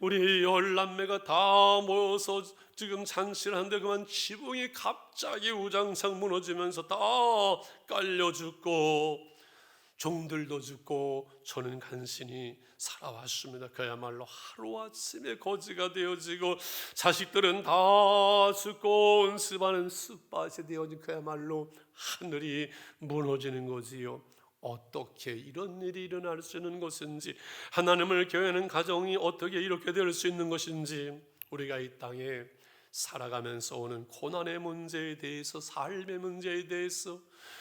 우리 열남매가 다 모여서 지금 잔치를 하는데 그만 지붕이 갑자기 우장창 무너지면서 다 깔려 죽고 종들도 죽고 저는 간신히 살아왔습니다. 그야말로 하루아침에 거지가 되어지고 자식들은 다 죽고 온 집안은 쑥밭이 되어진 그야말로 하늘이 무너지는 거지요. 어떻게 이런 일이 일어날 수 있는 것인지, 하나님을 경외하는 가정이 어떻게 이렇게 될 수 있는 것인지, 우리가 이 땅에 살아가면서 오는 고난의 문제에 대해서, 삶의 문제에 대해서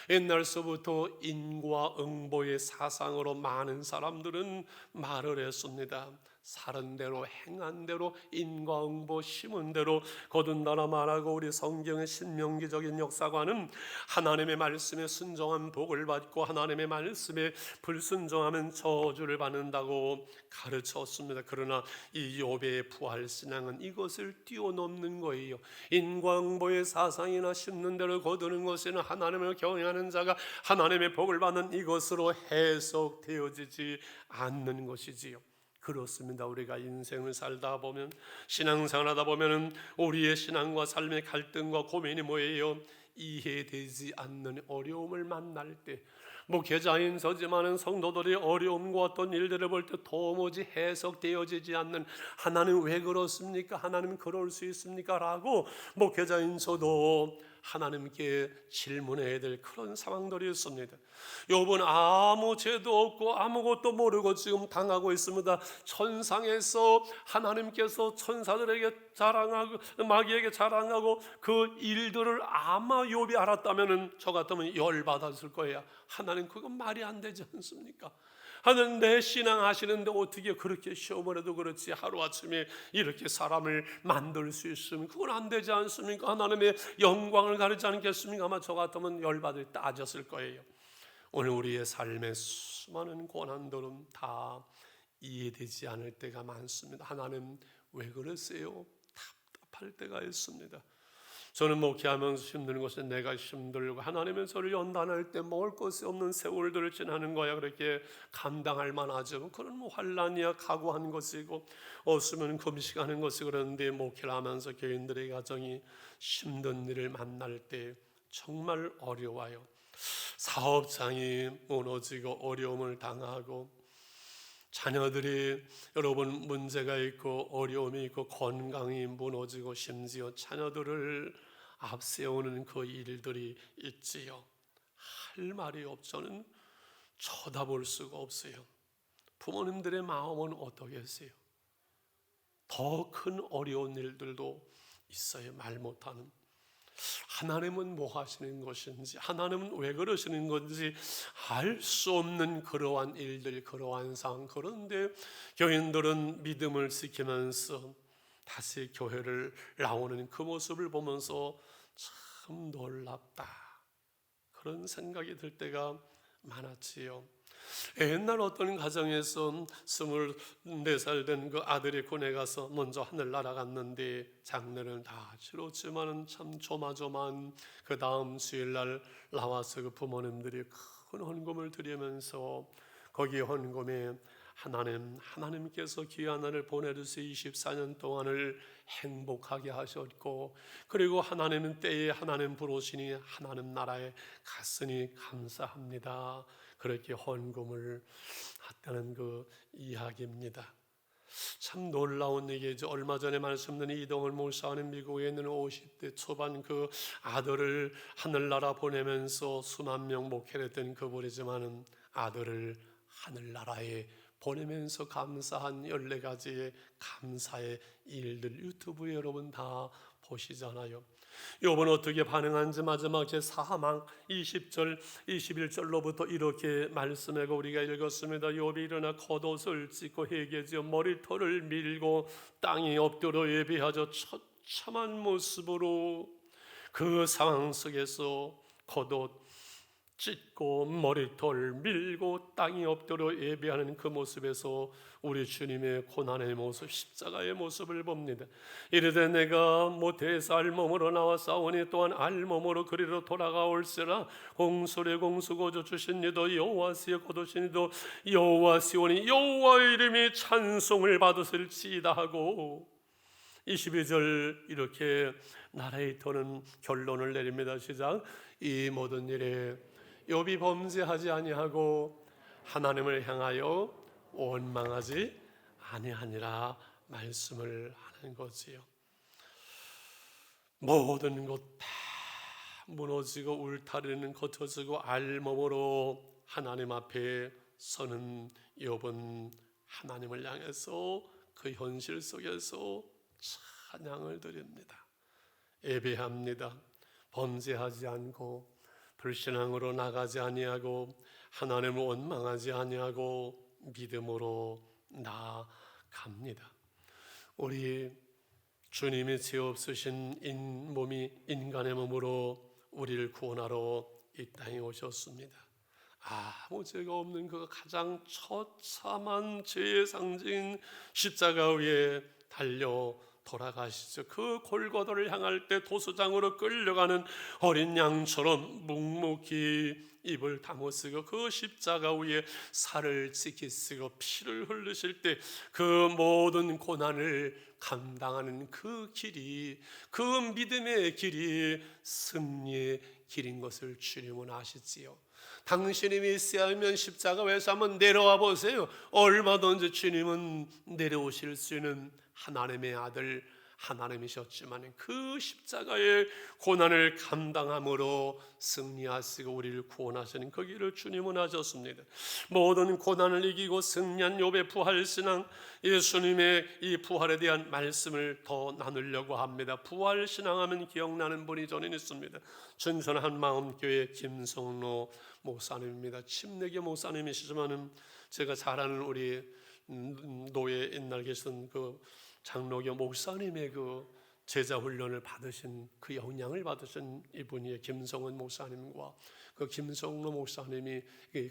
옛날서부터 인과응보의 사상으로 많은 사람들은 말을 했습니다. 살은 대로 행한 대로 인과응보 심은 대로 거둔다라 말하고, 우리 성경의 신명기적인 역사관은 하나님의 말씀에 순종한 복을 받고 하나님의 말씀에 불순종하면 저주를 받는다고 가르쳤습니다. 그러나 이 욥의 부활신앙은 이것을 뛰어넘는 거예요. 인과응보의 사상이나 심는 대로 거두는 것은 하나님을 경외하는 자가 하나님의 복을 받는 이것으로 해석되어지지 않는 것이지요. 그렇습니다. 우리가 인생을 살다 보면, 신앙생활하다 보면 우리의 신앙과 삶의 갈등과 고민이 뭐예요? 이해되지 않는 어려움을 만날 때, 목회자인 저지만은 성도들의 어려움과 어떤 일들을 볼 때 도무지 해석되어지지 않는, 하나님 왜 그렇습니까? 하나님 그럴 수 있습니까? 라고 목회자인 저도 하나님께 질문해야 될 그런 상황들이 있습니다. 욥은 아무 죄도 없고 아무것도 모르고 지금 당하고 있습니다. 천상에서 하나님께서 천사들에게 자랑하고 마귀에게 자랑하고 그 일들을 아마 욥이 알았다면 저 같으면 열받았을 거예요. 하나님 그건 말이 안 되지 않습니까? 하나님 내 신앙 하시는데 어떻게 그렇게 시험을 해도 그렇지 하루아침에 이렇게 사람을 만들 수 있으면 그건 안 되지 않습니까? 하나님의 영광을 가리지 않겠습니까? 아마 저 같으면 열받을 따졌을 거예요. 오늘 우리의 삶의 수많은 고난들은 다 이해되지 않을 때가 많습니다. 하나님 왜 그러세요? 답답할 때가 있습니다. 저는 목회하면서 힘든 것은 내가 힘들고 하나님은 저를 연단할 때 먹을 것이 없는 세월들을 지나는 거야 그렇게 감당할 만하죠. 그런 환난이야 각오한 것이고 없으면 금식하는 것이. 그런데 목회를 하면서 교인들의 가정이 힘든 일을 만날 때 정말 어려워요. 사업장이 무너지고 어려움을 당하고 자녀들이 여러분 문제가 있고 어려움이 있고 건강이 무너지고 심지어 자녀들을 앞세우는 그 일들이 있지요. 할 말이 없어는 쳐다볼 수가 없어요. 부모님들의 마음은 어떠겠어요? 더 큰 어려운 일들도 있어요. 말 못하는. 하나님은 뭐 하시는 것인지, 하나님은 왜 그러시는 건지 알 수 없는 그러한 일들, 그러한 상황. 그런데 교인들은 믿음을 지키면서 다시 교회를 나오는 그 모습을 보면서 참 놀랍다, 그런 생각이 들 때가 많았지요. 옛날 어떤 가정에서 24살 된 그 아들이 군에 가서 먼저 하늘 날아갔는데 장례를 다 치렀지만은 참 조마조마한 그 다음 주일날 나와서 그 부모님들이 큰 헌금을 드리면서 거기 헌금에 하나님께서 귀한 날을 보내주셔서 24년 동안을 행복하게 하셨고, 그리고 하나님은 때에 하나님 부르시니 하나님 나라에 갔으니 감사합니다, 그렇게 헌금을 했다는 그 이야기입니다. 참 놀라운 얘기죠. 얼마 전에 말씀드린 이동을 목사하는 미국에 있는 50대 초반 그 아들을 하늘나라 보내면서 수만 명 목회를 했던 그분이지만은 아들을 하늘나라에 보내면서 감사한 14가지의 감사의 일들 유튜브에 여러분 다 보시잖아요. 욥은 어떻게 반응한지 마지막 제4장 20절 21절로부터 이렇게 말씀하고 우리가 읽었습니다. 욥이 일어나 겉옷을 찢고 회개지어 머리털을 밀고 땅에 엎드려 예배하죠. 처참한 모습으로 그 상황 속에서 겉옷 찢고 머리털 밀고 땅에 엎드려 예배하는 그 모습에서 우리 주님의 고난의 모습, 십자가의 모습을 봅니다. 이르되 내가 모태에서 알몸으로 나와 싸우니 또한 알몸으로 그리로 돌아가올세라. 공술의 공수고조 주신 이도 여호와시의 거두신 이도 여호와시오니 여호와의 이름이 찬송을 받으실지이다 하고 22절 이렇게 나레이터는 결론을 내립니다. 시작. 이 모든 일에 욥이 범죄하지 아니하고 하나님을 향하여 원망하지 아니하니라 말씀을 하는 거지요. 모든 것 다 무너지고 울타리는 걷어지고 알몸으로 하나님 앞에 서는 욥은 하나님을 향해서 그 현실 속에서 찬양을 드립니다. 예배합니다. 범죄하지 않고 불신앙으로 나가지 아니하고 하나님을 원망하지 아니하고 믿음으로 나아갑니다. 우리 주님이 죄 없으신 몸이 인간의 몸으로 우리를 구원하러 이 땅에 오셨습니다. 아무 죄가 없는 그 가장 처참한 죄의 상징인 십자가 위에 달려 돌아가시죠. 그 골고다를 향할 때 도수장으로 끌려가는 어린 양처럼 묵묵히 입을 다무쓰고 그 십자가 위에 살을 지키시고 피를 흘리실 때 그 모든 고난을 감당하는 그 길이, 그 믿음의 길이 승리의 길인 것을 주님은 아시지요. 당신이 메시아이면 십자가 위에서 한번 내려와 보세요. 얼마든지 주님은 내려오실 수 있는 하나님의 아들 하나님이셨지만 그 십자가의 고난을 감당함으로 승리하시고 우리를 구원하시는 그 길을 주님은 하셨습니다. 모든 고난을 이기고 승리한 욥의 부활신앙, 예수님의 이 부활에 대한 말씀을 더 나누려고 합니다. 부활신앙하면 기억나는 분이 저는 있습니다. 전선 한마음교회 김성로 목사님입니다. 침례교 목사님이시지만 제가 잘 아는 우리 노예 옛날 계신 그 장로교 목사님의 그 제자 훈련을 받으신 그 영향을 받으신 이분이 김성은 목사님과 그 김성로 목사님이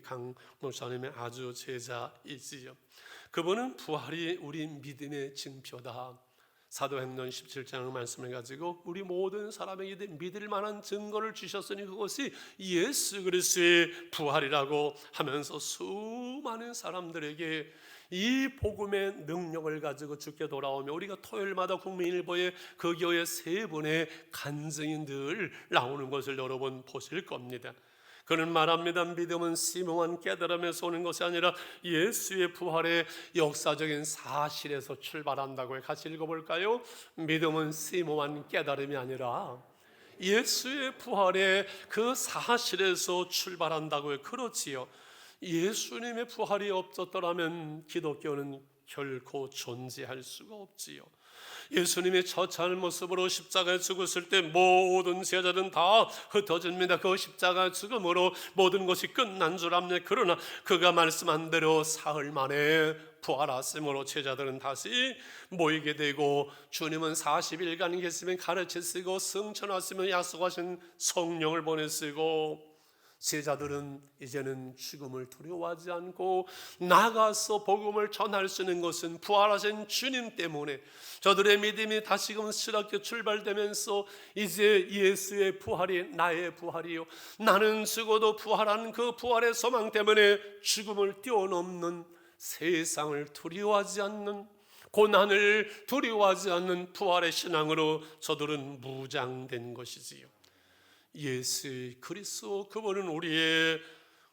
강 목사님의 아주 제자이지요. 그분은 부활이 우리 믿음의 징표다. 사도행전 17장 말씀을 가지고 우리 모든 사람에게 믿을 만한 증거를 주셨으니 그것이 예수 그리스도의 부활이라고 하면서 수많은 사람들에게 이 복음의 능력을 가지고 주께 돌아오며 우리가 토요일마다 국민일보에 그 교회 세 분의 간증이 늘 나오는 것을 여러분 보실 겁니다. 그는 말합니다. 믿음은 심오한 깨달음에서 오는 것이 아니라 예수의 부활의 역사적인 사실에서 출발한다고요. 같이 읽어볼까요? 믿음은 심오한 깨달음이 아니라 예수의 부활의 그 사실에서 출발한다고요. 그렇지요. 예수님의 부활이 없었더라면 기독교는 결코 존재할 수가 없지요. 예수님의 처참한 모습으로 십자가에 죽었을 때 모든 제자들은 다 흩어집니다. 그 십자가 죽음으로 모든 것이 끝난 줄 압니다. 그러나 그가 말씀한 대로 사흘 만에 부활하심으로 제자들은 다시 모이게 되고 주님은 40일간 계시면 가르치시고 승천하시면 약속하신 성령을 보내시고 제자들은 이제는 죽음을 두려워하지 않고 나가서 복음을 전할 수 있는 것은 부활하신 주님 때문에 저들의 믿음이 다시금 새롭게 출발되면서 이제 예수의 부활이 나의 부활이요 나는 죽어도 부활한 그 부활의 소망 때문에 죽음을 뛰어넘는 세상을 두려워하지 않는 고난을 두려워하지 않는 부활의 신앙으로 저들은 무장된 것이지요. 예수 그리스도 그분은 우리의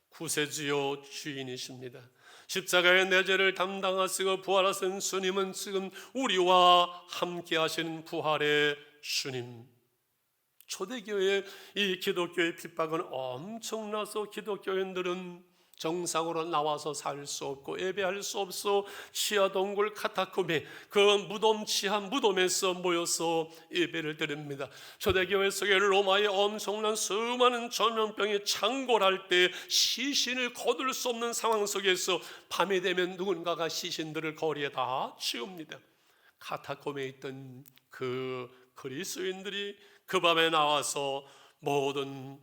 구세주요 주인이십니다. 십자가의 내 죄를 담당하시고 부활하신 주님은 지금 우리와 함께 하시는 부활의 주님. 초대교회 이 기독교의 핍박은 엄청나서 기독교인들은 정상으로 나와서 살 수 없고 예배할 수 없어 지하 동굴 카타콤에 그 무덤 지하 무덤에서 모여서 예배를 드립니다. 초대교회 속에 로마의 엄청난 수많은 전염병이 창궐할 때 시신을 거둘 수 없는 상황 속에서 밤이 되면 누군가가 시신들을 거리에 다 치웁니다. 카타콤에 있던 그 그리스도인들이 그 밤에 나와서 모든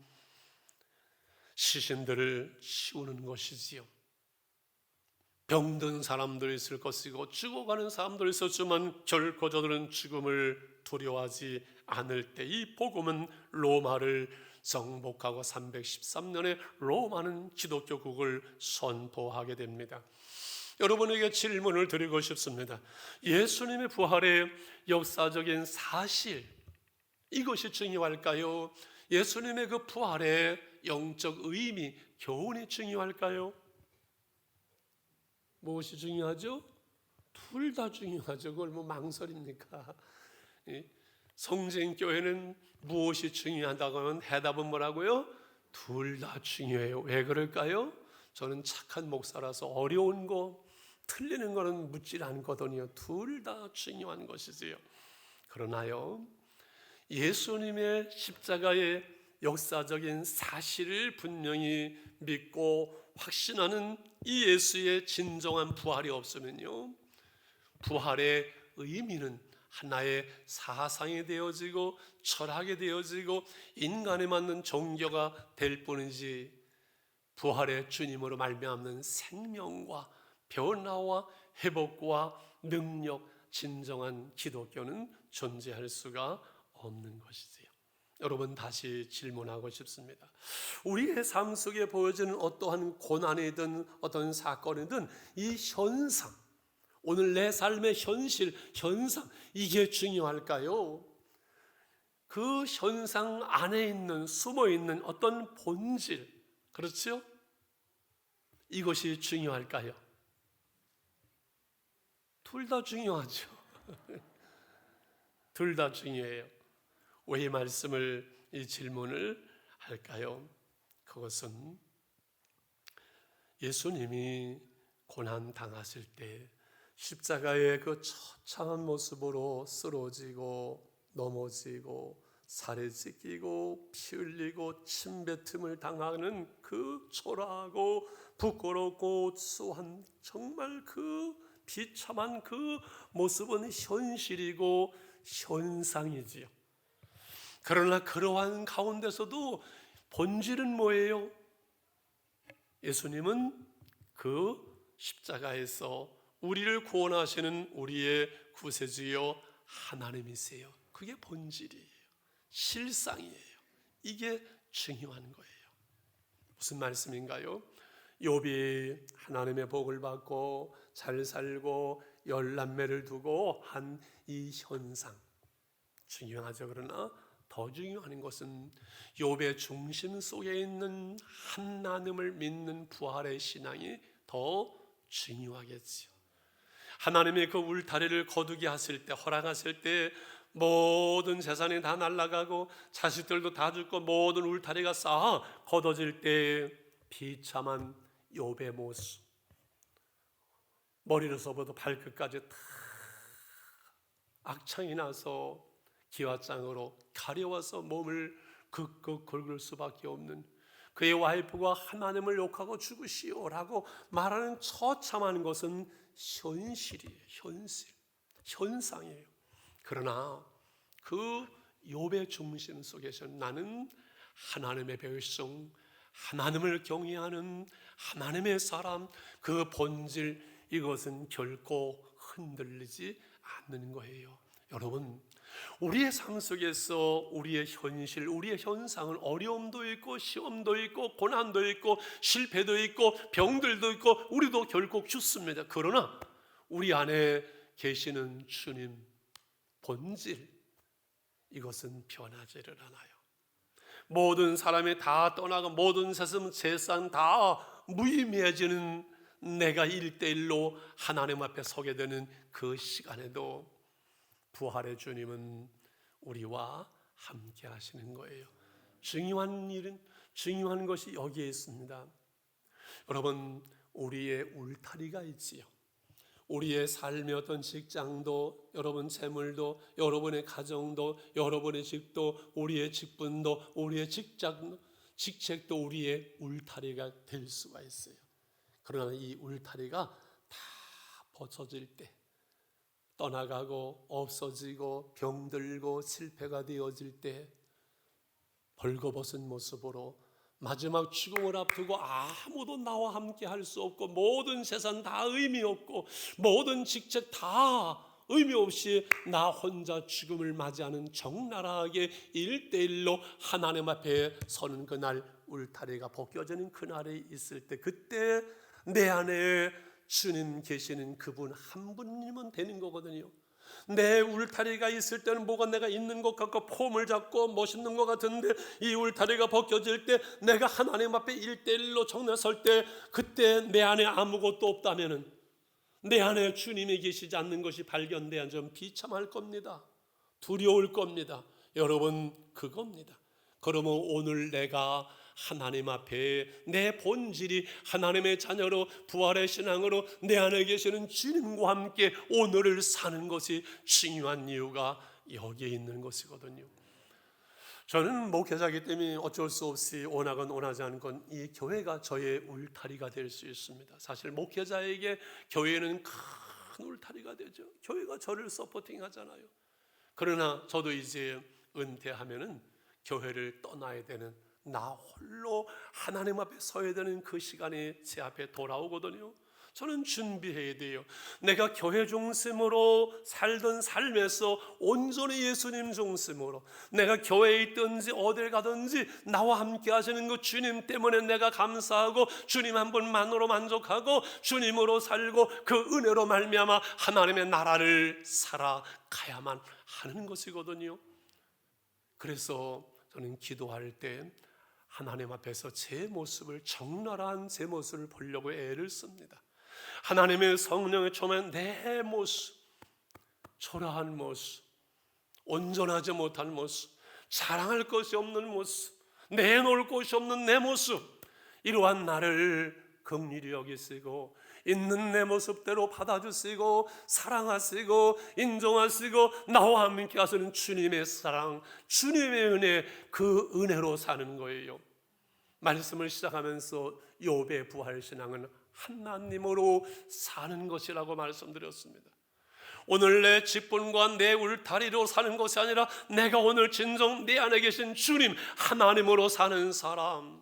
시신들을 치우는 것이지요. 병든 사람들이 있을 것이고 죽어가는 사람들이 있었지만 결코 저들은 죽음을 두려워하지 않을 때 이 복음은 로마를 정복하고 313년에 로마는 기독교국을 선포하게 됩니다. 여러분에게 질문을 드리고 싶습니다. 예수님의 부활의 역사적인 사실 이것이 중요할까요? 예수님의 그 부활의 영적 의미, 교훈이 중요할까요? 무엇이 중요하죠? 둘 다 중요하죠. 그걸 뭐 망설입니까? 성쟁교회는 무엇이 중요하다고 하면 해답은 뭐라고요? 둘 다 중요해요. 왜 그럴까요? 저는 착한 목사라서 어려운 거, 틀리는 거는 묻질 않거든요. 둘 다 중요한 것이지요. 그러나요, 예수님의 십자가의 역사적인 사실을 분명히 믿고 확신하는 이 예수의 진정한 부활이 없으면요, 부활의 의미는 하나의 사상이 되어지고 철학이 되어지고 인간에 맞는 종교가 될 뿐이지 부활의 주님으로 말미암는 생명과 변화와 회복과 능력, 진정한 기독교는 존재할 수가 없는 것이지요. 여러분, 다시 질문하고 싶습니다. 우리의 삶 속에 보여지는 어떠한 고난이든 어떤 사건이든 이 현상, 오늘 내 삶의 현실, 현상, 이게 중요할까요? 그 현상 안에 있는, 숨어 있는 어떤 본질, 그렇죠? 이것이 중요할까요? 둘 다 중요하죠. 둘 다 중요해요. 왜 이 말씀을, 이 질문을 할까요? 그것은 예수님이 고난 당하실 때 십자가의 그 처참한 모습으로 쓰러지고 넘어지고 살에 찢기고 피 흘리고 침뱉음을 당하는 그 초라하고 부끄럽고 수한 정말 그 비참한 그 모습은 현실이고 현상이지요. 그러나 그러한 가운데서도 본질은 뭐예요? 예수님은 그 십자가에서 우리를 구원하시는 우리의 구세주여 하나님이세요. 그게 본질이에요. 실상이에요. 이게 중요한 거예요. 무슨 말씀인가요? 욥이 하나님의 복을 받고 잘 살고 열남매를 두고 한 이 현상 중요하죠. 그러나 더 중요한 것은 욥의 중심 속에 있는 하나님을 믿는 부활의 신앙이 더 중요하겠지요. 하나님이 그 울타리를 거두게 하실 때, 허락하실 때 모든 재산이 다 날아가고 자식들도 다 죽고 모든 울타리가 쌓아 걷어질 때 비참한 욥의 모습, 머리로서부터 발끝까지 다 악창이 나서 기와장으로 가려워서 몸을 극극 긁을 수밖에 없는 그의 와이프가 하나님을 욕하고 죽으시오라고 말하는 처참한 것은 현실이에요. 현실, 현상이에요. 그러나 그 욥의 중심 속에서 나는 하나님의 백성, 하나님을 경외하는 하나님의 사람, 그 본질, 이것은 결코 흔들리지 않는 거예요. 여러분, 우리의 삶 속에서 우리의 현실, 우리의 현상은 어려움도 있고 시험도 있고 고난도 있고 실패도 있고 병들도 있고 우리도 결국 죽습니다. 그러나 우리 안에 계시는 주님 본질, 이것은 변하지를 않아요. 모든 사람이 다 떠나고 모든 재산 다 무의미해지는 내가 1:1로 하나님 앞에 서게 되는 그 시간에도 부활의 주님은 우리와 함께 하시는 거예요. 중요한 것이 여기에 있습니다. 여러분, 우리의 울타리가 있지요. 우리의 삶의 어떤 직장도, 여러분 재물도, 여러분의 가정도, 여러분의 집도, 우리의 직분도, 우리의 직책도 우리의 울타리가 될 수가 있어요. 그러나 이 울타리가 다 벗어질 때, 떠나가고 없어지고 병들고 실패가 되어질 때 벌거벗은 모습으로 마지막 죽음을 앞두고 아무도 나와 함께 할 수 없고 모든 재산 다 의미 없고 모든 직책 다 의미 없이 나 혼자 죽음을 맞이하는 적나라하게 1:1로 하나님 앞에 서는 그날, 울타리가 벗겨지는 그날에 있을 때, 그때 내 안에 주님 계시는 그분 한 분이면 되는 거거든요. 내 울타리가 있을 때는 뭐가 내가 있는 것 같고 폼을 잡고 멋있는 것 같은데, 이 울타리가 벗겨질 때 내가 하나님 앞에 1:1로 정나설 때, 그때 내 안에 아무것도 없다면은, 내 안에 주님이 계시지 않는 것이 발견돼야 좀 비참할 겁니다. 두려울 겁니다. 여러분, 그겁니다. 그러면 오늘 내가 하나님 앞에 내 본질이 하나님의 자녀로 부활의 신앙으로 내 안에 계시는 주님과 함께 오늘을 사는 것이 중요한 이유가 여기에 있는 것이거든요. 저는 목회자이기 때문에 어쩔 수 없이 원하건 원하지 않건 이 교회가 저의 울타리가 될 수 있습니다. 사실 목회자에게 교회는 큰 울타리가 되죠. 교회가 저를 서포팅 하잖아요. 그러나 저도 이제 은퇴하면은 교회를 떠나야 되는, 나 홀로 하나님 앞에 서야 되는 그 시간이 제 앞에 돌아오거든요. 저는 준비해야 돼요. 내가 교회 중심으로 살던 삶에서 온전히 예수님 중심으로, 내가 교회에 있든지 어딜 가든지 나와 함께 하시는 그 주님 때문에 내가 감사하고 주님 한 분만으로 만족하고 주님으로 살고 그 은혜로 말미암아 하나님의 나라를 살아가야만 하는 것이거든요. 그래서 저는 기도할 때 하나님 앞에서 제 모습을, 적나라한 제 모습을 보려고 애를 씁니다. 하나님의 성령의 충만한 내 모습, 초라한 모습, 온전하지 못한 모습, 자랑할 것이 없는 모습, 내놓을 것이 없는 내 모습, 이러한 나를 긍휼히 여기시고 있는 내 모습대로 받아주시고 사랑하시고 인정하시고 나와 함께 하시는 주님의 사랑, 주님의 은혜, 그 은혜로 사는 거예요. 말씀을 시작하면서 욥의 부활신앙은 하나님으로 사는 것이라고 말씀드렸습니다. 오늘 내 직분과 내 울타리로 사는 것이 아니라 내가 오늘 진정 내 안에 계신 주님 하나님으로 사는 사람,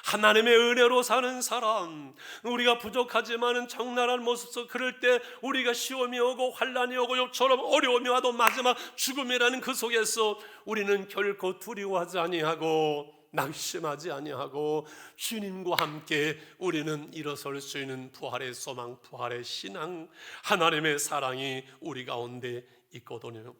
하나님의 은혜로 사는 사람, 우리가 부족하지만은 적나라한 모습 속 그럴 때 우리가 시험이 오고 환난이 오고 욥처럼 어려움이 와도 마지막 죽음이라는 그 속에서 우리는 결코 두려워하지 아니하고 낙심하지 아니하고 주님과 함께 우리는 일어설 수 있는 부활의 소망, 부활의 신앙, 하나님의 사랑이 우리 가운데 있거든요.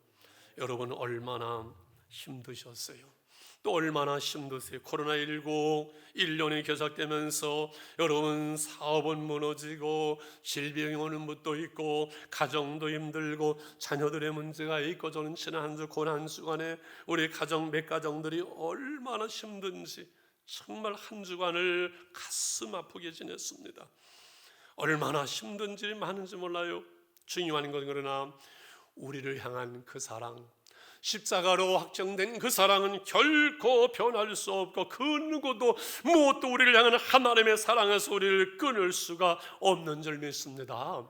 여러분 얼마나 힘드셨어요? 또 얼마나 힘드세요? 코로나19 1년이 계속되면서 여러분 사업은 무너지고 질병이 오는 것도 있고 가정도 힘들고 자녀들의 문제가 있고, 저는 지난 한 주 고난 주간에 우리 가정 몇 가정들이 얼마나 힘든지 정말 한 주간을 가슴 아프게 지냈습니다. 얼마나 힘든지 많은지 몰라요. 중요한 건 그러나 우리를 향한 그 사랑, 십자가로 확정된 그 사랑은 결코 변할 수 없고 그 누구도 무엇도 우리를 향한 하나님의 사랑에서 우리를 끊을 수가 없는 줄 믿습니다.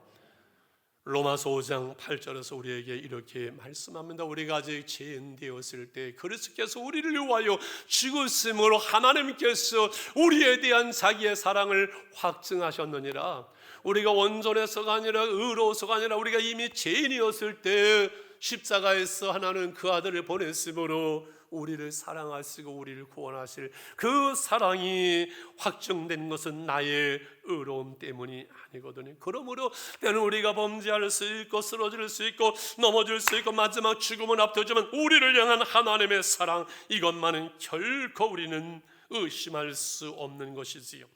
로마서 5장 8절에서 우리에게 이렇게 말씀합니다. 우리가 아직 죄인 되었을 때 그리스도께서 우리를 위하여 죽으심으로 하나님께서 우리에 대한 자기의 사랑을 확증하셨느니라. 우리가 온전해서가 아니라 의로워서가 아니라 우리가 이미 죄인이었을 때 십자가에서 하나는 그 아들을 보냈으므로 우리를 사랑하시고 우리를 구원하실 그 사랑이 확정된 것은 나의 의로움 때문이 아니거든요. 그러므로 때는 우리가 범죄할 수 있고 쓰러질 수 있고 넘어질 수 있고 마지막 죽음은 앞두지만 우리를 향한 하나님의 사랑, 이것만은 결코 우리는 의심할 수 없는 것이지요.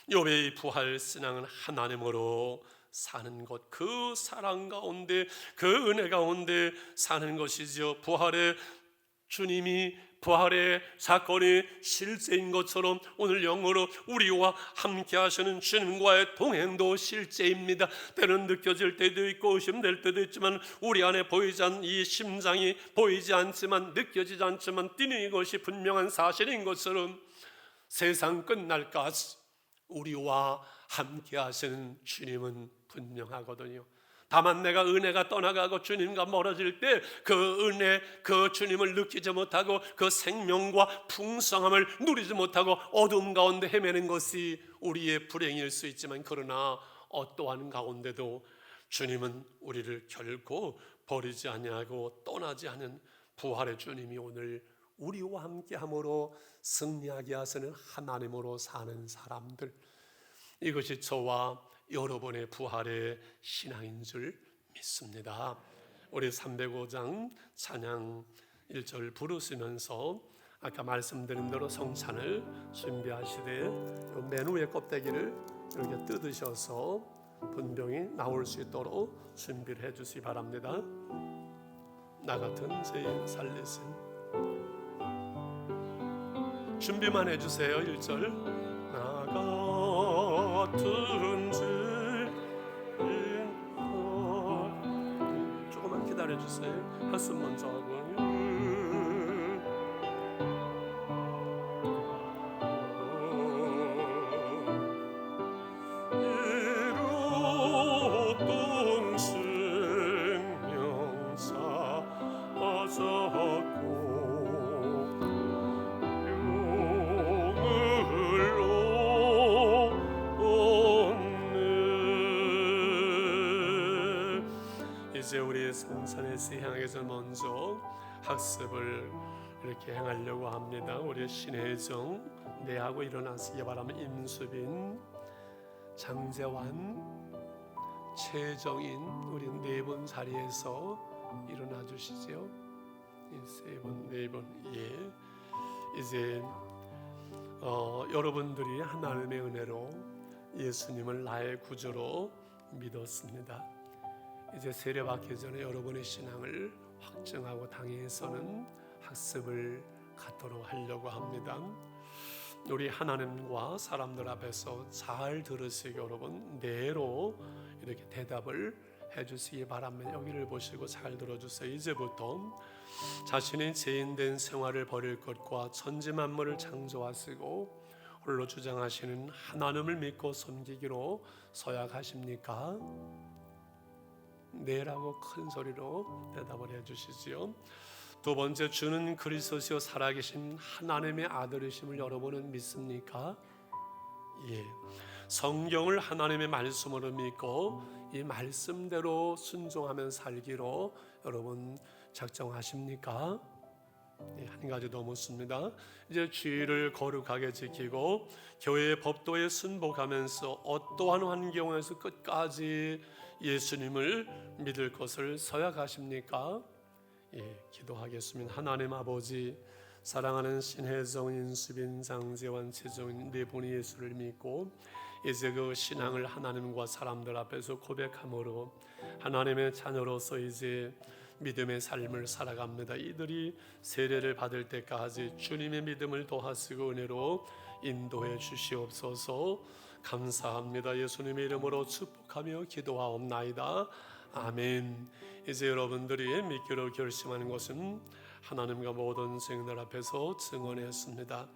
욥의 부활 신앙은 하나님으로 사는 것, 그 사랑 가운데 그 은혜 가운데 사는 것이죠. 부활의 주님이, 부활의 사건이 실제인 것처럼 오늘 영으로 우리와 함께 하시는 주님과의 동행도 실제입니다. 때는 느껴질 때도 있고 의심될 때도 있지만 우리 안에 보이지 않는 이 심장이 보이지 않지만 느껴지지 않지만 뛰는 것이 분명한 사실인 것처럼 세상 끝날까지 우리와 함께 하시는 주님은 분명하거든요. 다만 내가 은혜가 떠나가고 주님과 멀어질 때 그 은혜, 그 주님을 느끼지 못하고 그 생명과 풍성함을 누리지 못하고 어둠 가운데 헤매는 것이 우리의 불행일 수 있지만, 그러나 어떠한 가운데도 주님은 우리를 결코 버리지 아니하고 떠나지 않은 부활의 주님이 오늘 우리와 함께함으로 승리하게 하시는 하나님으로 사는 사람들, 이것이 저와 여러분의 부활의 신앙인 줄 믿습니다. 우리 305장 찬양 1절 부르시면서 아까 말씀드린 대로 성찬을 준비하시되 맨 위에 껍데기를 이렇게 뜯으셔서 분명히 나올 수 있도록 준비를 해주시기 바랍니다. 나 같은 죄인 살리신, 준비만 해주세요. 1절 나 같은 죄인, 조금만 기다려주세요. 한숨 먼저 하고 이루었던 생명 사자고 용을 얻네. 이제 우리 성산에서 향해서 먼저 학습을 이렇게 행하려고 합니다. 우리 신혜정 내하고 일어나시기 바라면 임수빈, 장재환, 최정인 우리 네 분 자리에서 일어나 주시죠. 세 분, 네 분. 예. 이제 여러분들이 하나님의 은혜로 예수님을 나의 구주로 믿었습니다. 이제 세례받기 전에 여러분의 신앙을 확증하고 당에서는 학습을 갖도록 하려고 합니다. 우리 하나님과 사람들 앞에서 잘 들으시기 여러분 네로 이렇게 대답을 해주시기 바랍니다. 여기를 보시고 잘 들어주세요. 이제부터 자신이 죄인된 생활을 버릴 것과 천지 만물을 창조하시고 홀로 주장하시는 하나님을 믿고 섬기기로 서약하십니까? 네라고 큰 소리로 대답을 해주시지요. 두 번째, 주는 그리스도시요 살아계신 하나님의 아들이심을 여러분은 믿습니까? 예. 성경을 하나님의 말씀으로 믿고 이 말씀대로 순종하며 살기로 여러분 작정하십니까? 예, 한 가지 더 묻습니다. 이제 주의를 거룩하게 지키고 교회의 법도에 순복하면서 어떠한 환경에서 끝까지 예수님을 믿을 것을 서약하십니까? 예, 기도하겠습니다. 하나님 아버지, 사랑하는 신혜정, 인수빈, 장재환, 최정인 네 분이 예수를 믿고 이제 그 신앙을 하나님과 사람들 앞에서 고백함으로 하나님의 자녀로서 이제 믿음의 삶을 살아갑니다. 이들이 세례를 받을 때까지 주님의 믿음을 더하시고 은혜로 인도해 주시옵소서. 감사합니다. 예수님의 이름으로 축복하며 기도하옵나이다. 아멘. 이제 여러분들이 믿기로 결심하는 것은 하나님과 모든 증인들 앞에서 증언했습니다.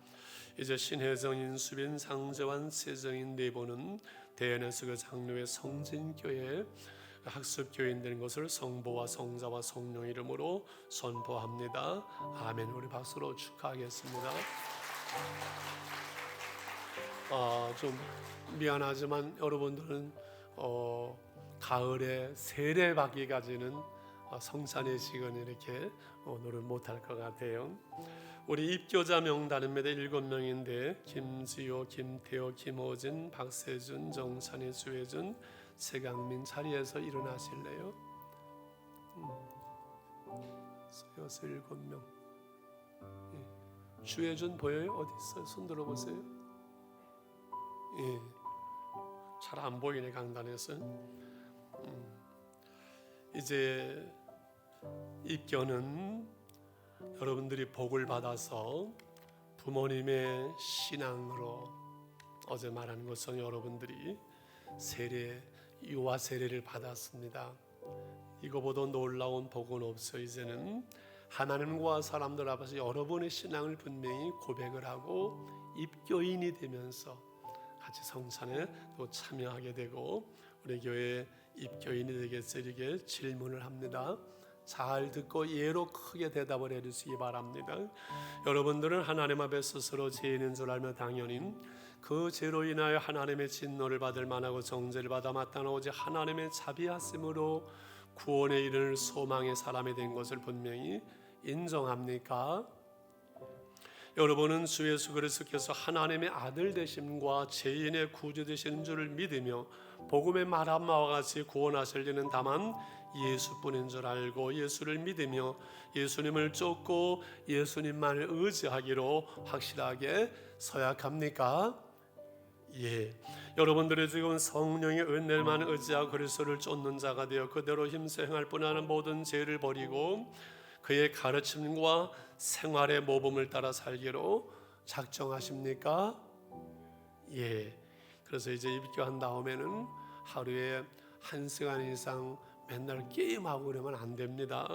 이제 신혜정, 인수빈, 장재환, 세정인 네 분은 대연에서 그 장로의 성진교회 학습교인 되는 것을 성부와 성자와 성령 이름으로 선포합니다. 아멘. 우리 박수로 축하하겠습니다. 좀 미안하지만 여러분들은 가을에 세례 받기까지는 성찬의 시간 이렇게 오늘은 못할 것 같아요. 우리 입교자 명단입니다. 7명인데 김지호, 김태호, 김호진, 박세준, 정찬희, 주혜준, 최강민 자리에서 일어나실래요? 서여서 7명. 예. 주혜준 보여요? 어디 있어요? 손 들어보세요. 예. 잘 안 보이네 강단에서. 이제 입교는 여러분들이 복을 받아서 부모님의 신앙으로 어제 말한 것은 여러분들이 세례, 유아 세례를 받았습니다. 이거보다 놀라운 복은 없어. 이제는 하나님과 사람들 앞에서 여러분의 신앙을 분명히 고백을 하고 입교인이 되면서 같이 성찬에 또 참여하게 되고 우리 교회 입교인이 되겠어. 이렇게 질문을 합니다. 잘 듣고 예로 크게 대답을 해주시기 바랍니다. 여러분들은 하나님 앞에 스스로 죄인인 줄 알며 당연히 그 죄로 인하여 하나님의 진노를 받을 만하고 정죄를 받아 마땅한 오직 하나님의 자비하심으로 구원에 이르는 소망의 사람이 된 것을 분명히 인정합니까? 여러분은 주 예수 그리스도께서 하나님의 아들 되심과 죄인의 구주 되시는 줄을 믿으며 복음의 말함과 같이 구원하실 이는 다만 예수뿐인 줄 알고 예수를 믿으며 예수님을 쫓고 예수님만을 의지하기로 확실하게 서약합니까? 예. 여러분들이 지금 성령의 은혜만 의지하고 그리스도를 쫓는 자가 되어 그대로 힘써 행할 뿐하는 모든 죄를 버리고 그의 가르침과 생활의 모범을 따라 살기로 작정하십니까? 예. 그래서 이제 입교한 다음에는 하루에 1시간 이상 맨날 게임하고 그러면 안 됩니다.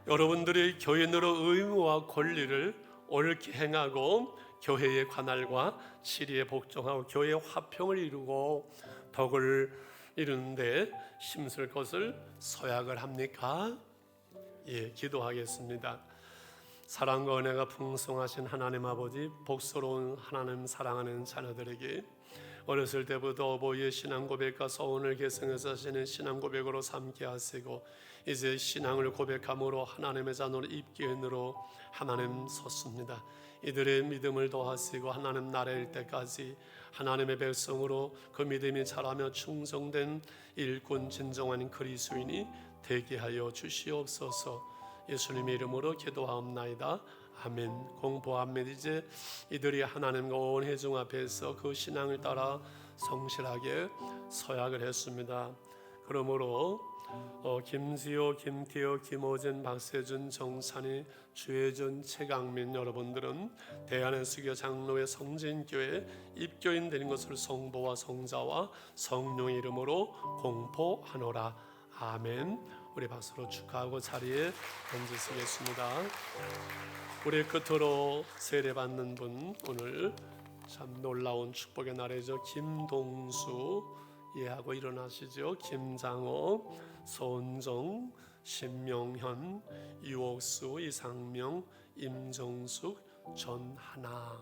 여러분들이 교인으로 의무와 권리를 옳게 행하고 교회의 관할과 치리에 복종하고 교회의 화평을 이루고 덕을 이루는데 힘쓸 것을 서약을 합니까? 예, 기도하겠습니다. 사랑과 은혜가 풍성하신 하나님 아버지, 복스러운 하나님 사랑하는 자녀들에게 어렸을 때부터 어버이의 신앙 고백과 서원을 계승해서 하시는 신앙 고백으로 삼게 하시고 이제 신앙을 고백함으로 하나님의 자녀로 입견으로 하나님 섰습니다. 이들의 믿음을 더하시고 하나님 나라일 때까지 하나님의 백성으로 그 믿음이 자라며 충성된 일꾼 진정한 그리스도인이 되게 하여 주시옵소서. 예수님의 이름으로 기도하옵나이다. 아멘. 공포합니다. 이제 이들이 하나님과 온 회중 앞에서 그 신앙을 따라 성실하게 서약을 했습니다. 그러므로 김지호, 김태호, 김호진, 박세준, 정찬희, 주혜준, 최강민 여러분들은 대한해수교 장로회 성진교회 입교인 되는 것을 성부와 성자와 성령의 이름으로 공포하노라. 아멘. 우리 박수로 축하하고 자리에 앉으시겠습니다. 우리 끝으로 세례받는 분, 오늘 참 놀라운 축복의 날이죠. 김동수 예하고 일어나시죠. 김장호, 손정, 신명현, 유옥수, 이상명, 임정숙, 전하나.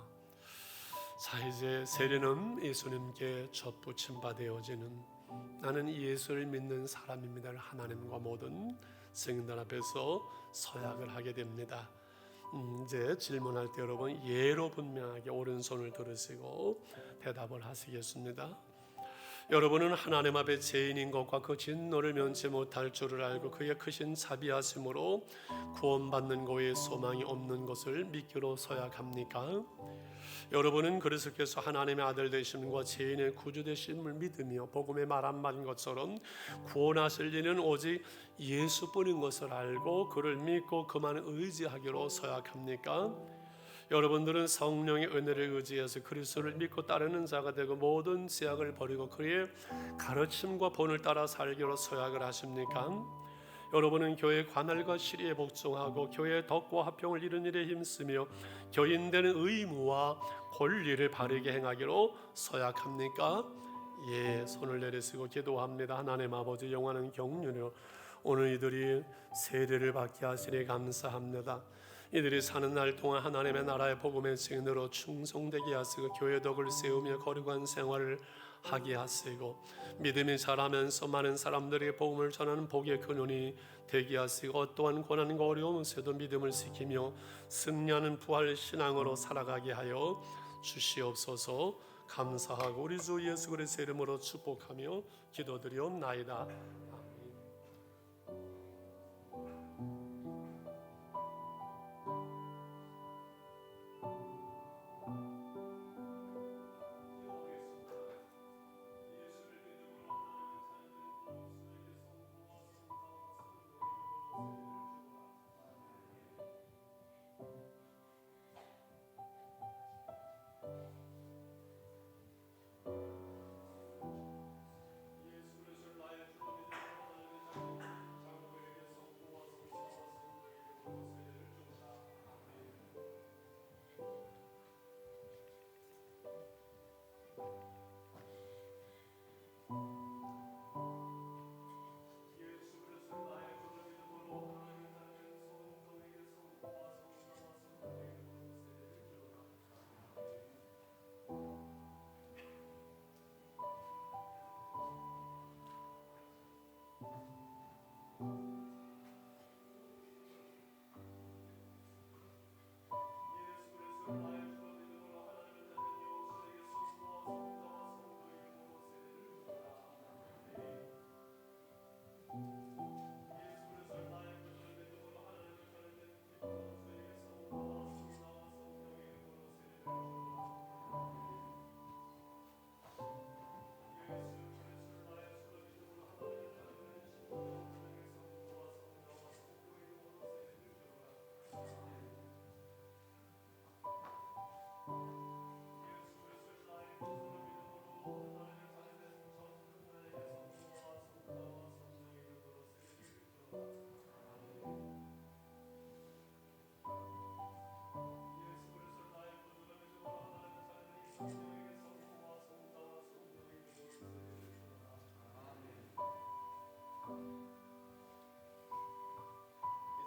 자, 이제 세례는 예수님께 첫 부침바 되어지는 나는 예수를 믿는 사람입니다를 하나님과 모든 성인들 앞에서 서약을 하게 됩니다. 이제 질문할 때 여러분 예로 분명하게 오른손을 들으시고 대답을 하시겠습니다. 여러분은 하나님 앞에 죄인인 것과 그 진노를 면치 못할 줄을 알고 그의 크신 자비하심으로 구원받는 것에 소망이 없는 것을 믿기로 서약합니까? 여러분은 그리스도께서 하나님의 아들 되심과 죄인의 구주 되심을 믿으며 복음의 말 한마디인 것처럼 구원하실 이는 오직 예수뿐인 것을 알고 그를 믿고 그만 의지하기로 서약합니까? 여러분들은 성령의 은혜를 의지해서 그리스도를 믿고 따르는 자가 되고 모든 죄악을 버리고 그의 가르침과 본을 따라 살기로 서약을 하십니까? 여러분은 교회 관할과 시리에 복종하고 교회의 덕과 화평을 이루는 일에 힘쓰며 교인되는 의무와 권리를 바르게 행하기로 서약합니까? 예, 손을 내리시고 기도합니다. 하나님 아버지 영원한 경륜으로 오늘 이들이 세례를 받게 하시니 감사합니다. 이들이 사는 날 동안 하나님의 나라의 복음의 증인으로 충성되게 하시고 교회 덕을 세우며 거룩한 생활을 하게 하시고 믿음이 자라면서 많은 사람들에게 복음을 전하는 복의 근원이 되게 하시고 어떠한 고난과 어려움에서도 믿음을 지키며 승리하는 부활 신앙으로 살아가게 하여 주시옵소서. 감사하고 우리 주 예수 그리스도의 이름으로 축복하며 기도드리옵나이다.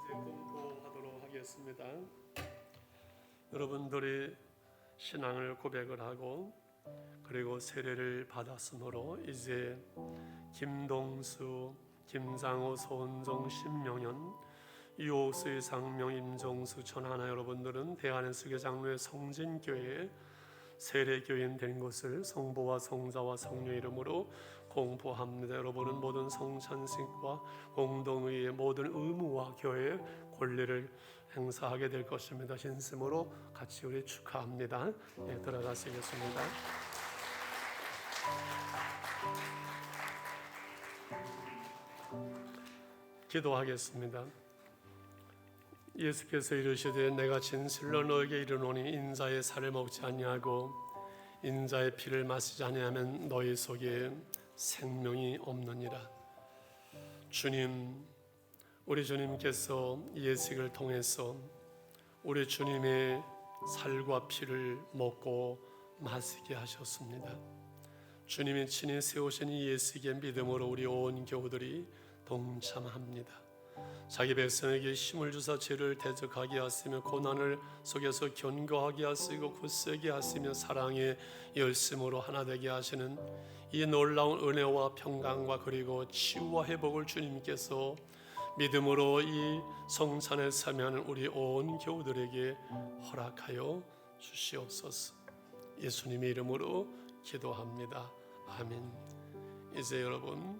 공포하도록 하겠습니다. 여러분들이 신앙을 고백을 하고 그리고 세례를 받았으므로 이제 김동수, 김상호, 손정, 신명현, 유옥수의 상명, 임종수, 전하나 여러분들은 대한예수교 장로의 성진교회에 세례교인 된 것을 성부와 성자와 성령 이름으로 공포합니다. 여러분은 모든 성찬식과 공동의의 모든 의무와 교회의 권리를 행사하게 될 것입니다. 진심으로 같이 우리 축하합니다. 네, 들어가시겠습니다. 기도하겠습니다. 예수께서 이르시되 내가 진실로 너에게 이르노니 인자의 살을 먹지 아니하고 인자의 피를 마시지 아니하면 너희 속에 생명이 없느니라. 주님, 우리 주님께서 예식을 통해서 우리 주님의 살과 피를 먹고 마시게 하셨습니다. 주님이 친히 세우신 이 예식의 믿음으로 우리 온 교우들이 동참합니다. 자기 백성에게 힘을 주사 죄를 대적하게 하시며 고난을 속에서 견고하게 하시고 굳세게 하시며 사랑의 열심으로 하나 되게 하시는 이 놀라운 은혜와 평강과 그리고 치유와 회복을 주님께서 믿음으로 이 성찬에 참여하는 우리 온 교우들에게 허락하여 주시옵소서. 예수님의 이름으로 기도합니다. 아멘. 이제 여러분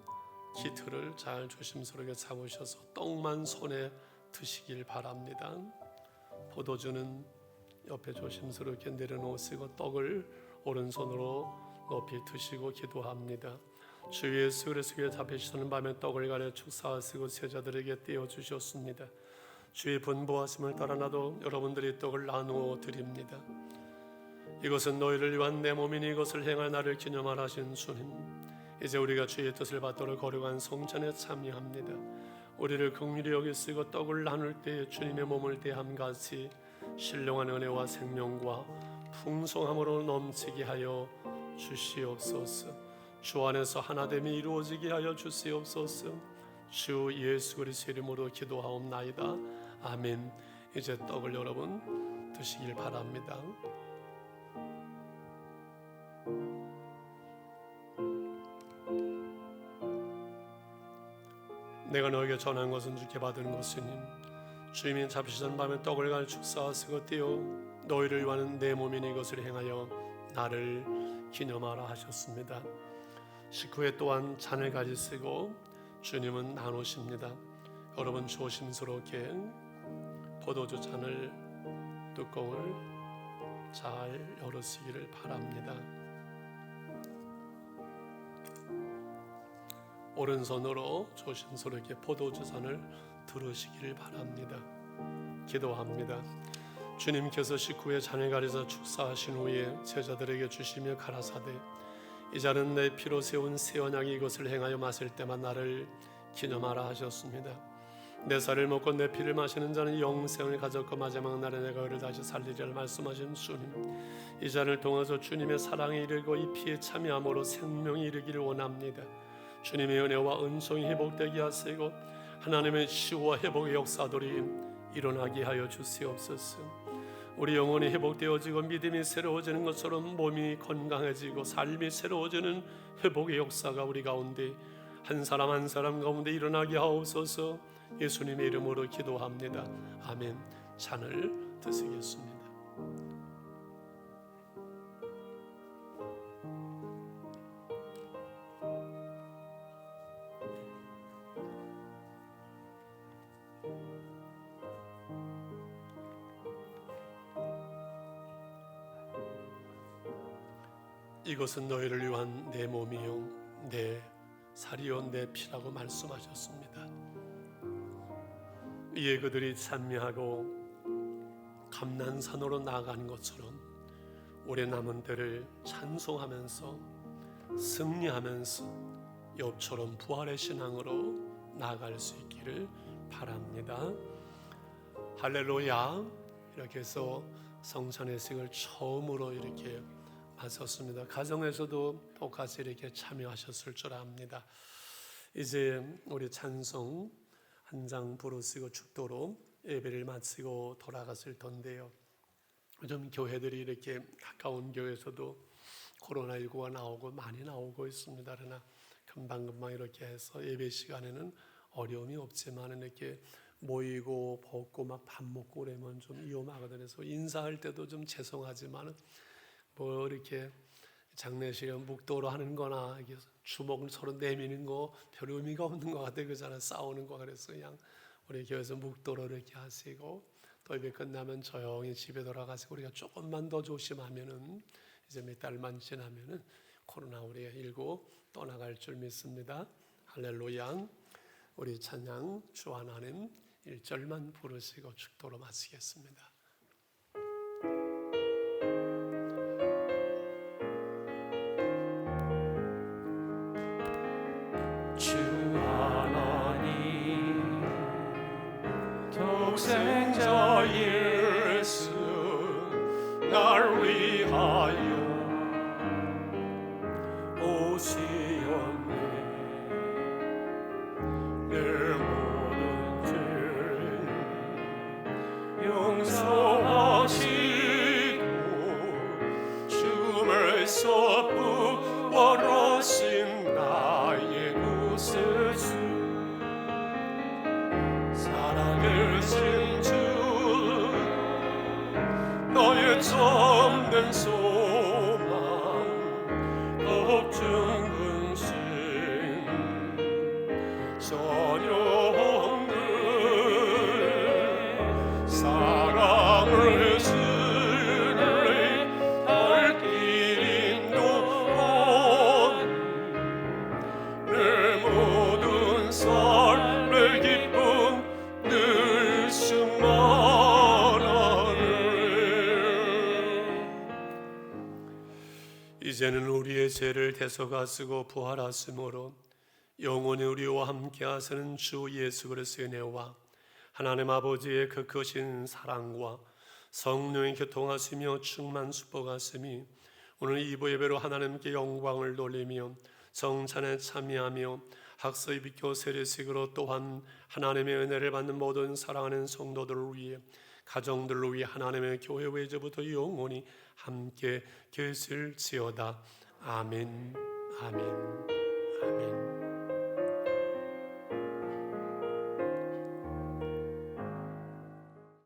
기틀을 잘 조심스럽게 잡으셔서 떡만 손에 드시길 바랍니다. 포도주는 옆에 조심스럽게 내려놓으시고 떡을 오른손으로 높이 드시고 기도합니다. 주 예수 그리스도의 잡히시는 밤에 떡을 가려 축사하시고 제자들에게 떼어주셨습니다. 주의 분부하심을 따라 나도 여러분들이 떡을 나누어 드립니다. 이것은 너희를 위한 내 몸이니 이것을 행할 나를 기념하라 하신 주님, 이제 우리가 주의 뜻을 받도록 거룩한 성찬에 참여합니다. 우리를 긍휼히 여기시고 떡을 나눌 때 주님의 몸을 대함 같이 신령한 은혜와 생명과 풍성함으로 넘치게 하여 주시옵소서. 주 안에서 하나됨이 이루어지게 하여 주시옵소서. 주 예수 그리스도 이름으로 기도하옵나이다. 아멘. 이제 떡을 여러분 드시길 바랍니다. 내가 너에게 전한 것은 주께 받은 것이니 주님이 잡히시던 밤에 떡을 갈 축사하시고 떼어 너희를 위하는 내 몸이니 이것을 행하여 나를 기념하라 하셨습니다. 식후에 또한 잔을 가지시고 주님은 나누십니다. 여러분 조심스럽게 포도주 잔을 뚜껑을 잘 열으시기를 바랍니다. 오른손으로 조심스럽게 포도주 잔을 들으시기를 바랍니다. 기도합니다. 주님께서 식후에 잔을 가리사 축사하신 후에 제자들에게 주시며 가라사대 이 잔은 내 피로 세운 새 언약이 이것을 행하여 마실 때만 나를 기념하라 하셨습니다. 내 살을 먹고 내 피를 마시는 자는 영생을 가졌고 마지막 날에 내가 그를 다시 살리리라 말씀하신 주님, 이 잔을 통해서 주님의 사랑에 이르고 이 피에 참여함으로 생명이 이르기를 원합니다. 주님의 은혜와 은총이 회복되게 하시고 하나님의 치유와 회복의 역사들이 일어나게 하여 주시옵소서. 우리 영혼이 회복되어지고 믿음이 새로워지는 것처럼 몸이 건강해지고 삶이 새로워지는 회복의 역사가 우리 가운데 한 사람 한 사람 가운데 일어나게 하옵소서. 예수님의 이름으로 기도합니다. 아멘. 잔을 드시겠습니다. 이것은 너희를 위한 내 몸이요 내 살이요 내 피라고 말씀하셨습니다. 이에 그들이 찬미하고 감난산으로 나아가는 것처럼 올해 남은 때를 찬송하면서 승리하면서 욥처럼 부활의 신앙으로 나아갈 수 있기를 바랍니다. 할렐루야. 이렇게 해서 성찬의식을 처음으로 이렇게 하셨습니다. 가정에서도 똑같이 이렇게 참여하셨을 줄 압니다. 이제 우리 찬송 한 장 부르시고 축도로 예배를 마치고 돌아갔을 텐데요. 좀 교회들이 이렇게 가까운 교회에서도 코로나19가 나오고 많이 나오고 있습니다. 그러나 금방금방 이렇게 해서 예배 시간에는 어려움이 없지만 이렇게 모이고 벗고 막 밥 먹고 그러면 좀 위험하거든요. 그래서 인사할 때도 좀 죄송하지만 뭐 이렇게 장례식에 묵도로 하는 거나 주먹을 서로 내미는 거 별 의미가 없는 것 같아요. 그잖아요. 싸우는 거. 그래서 그냥 우리 교회에서 묵도로 이렇게 하시고 또 예배 끝나면 조용히 집에 돌아가시고 우리가 조금만 더 조심하면은 이제 몇 달만 지나면은 코로나 우리가 일고 떠나갈 줄 믿습니다. 할렐루야. 우리 찬양 주 하나님 1절만 부르시고 축도로 마치겠습니다. 주 하나님 독생자 예수 날 위하여 오시었네. 내 모든 죄 용서하시고 죽음에서 부활하신 나의 구세주 살아계신 주 너의 참된 소망 걱정 근심 전혀 없는 사랑을 주네 갈 길 인도한 내 모든 삶의 기쁨 늘 충만하네. 이제는 우리의 죄를 대속하시고 부활하심으로 영원히 우리와 함께 하시는 주 예수 그리스도의 은혜와 하나님 아버지의 그 크신 사랑과 성령의 교통하시며 충만 축복하심이 오늘 이부 예배로 하나님께 영광을 돌리며 성찬에 참여하며 학서의 비교 세례식으로 또한 하나님의 은혜를 받는 모든 사랑하는 성도들을 위해 가정들을 위해 하나님의 교회 이제부터 영원히 함께 계실지어다. 아멘 아멘 아멘.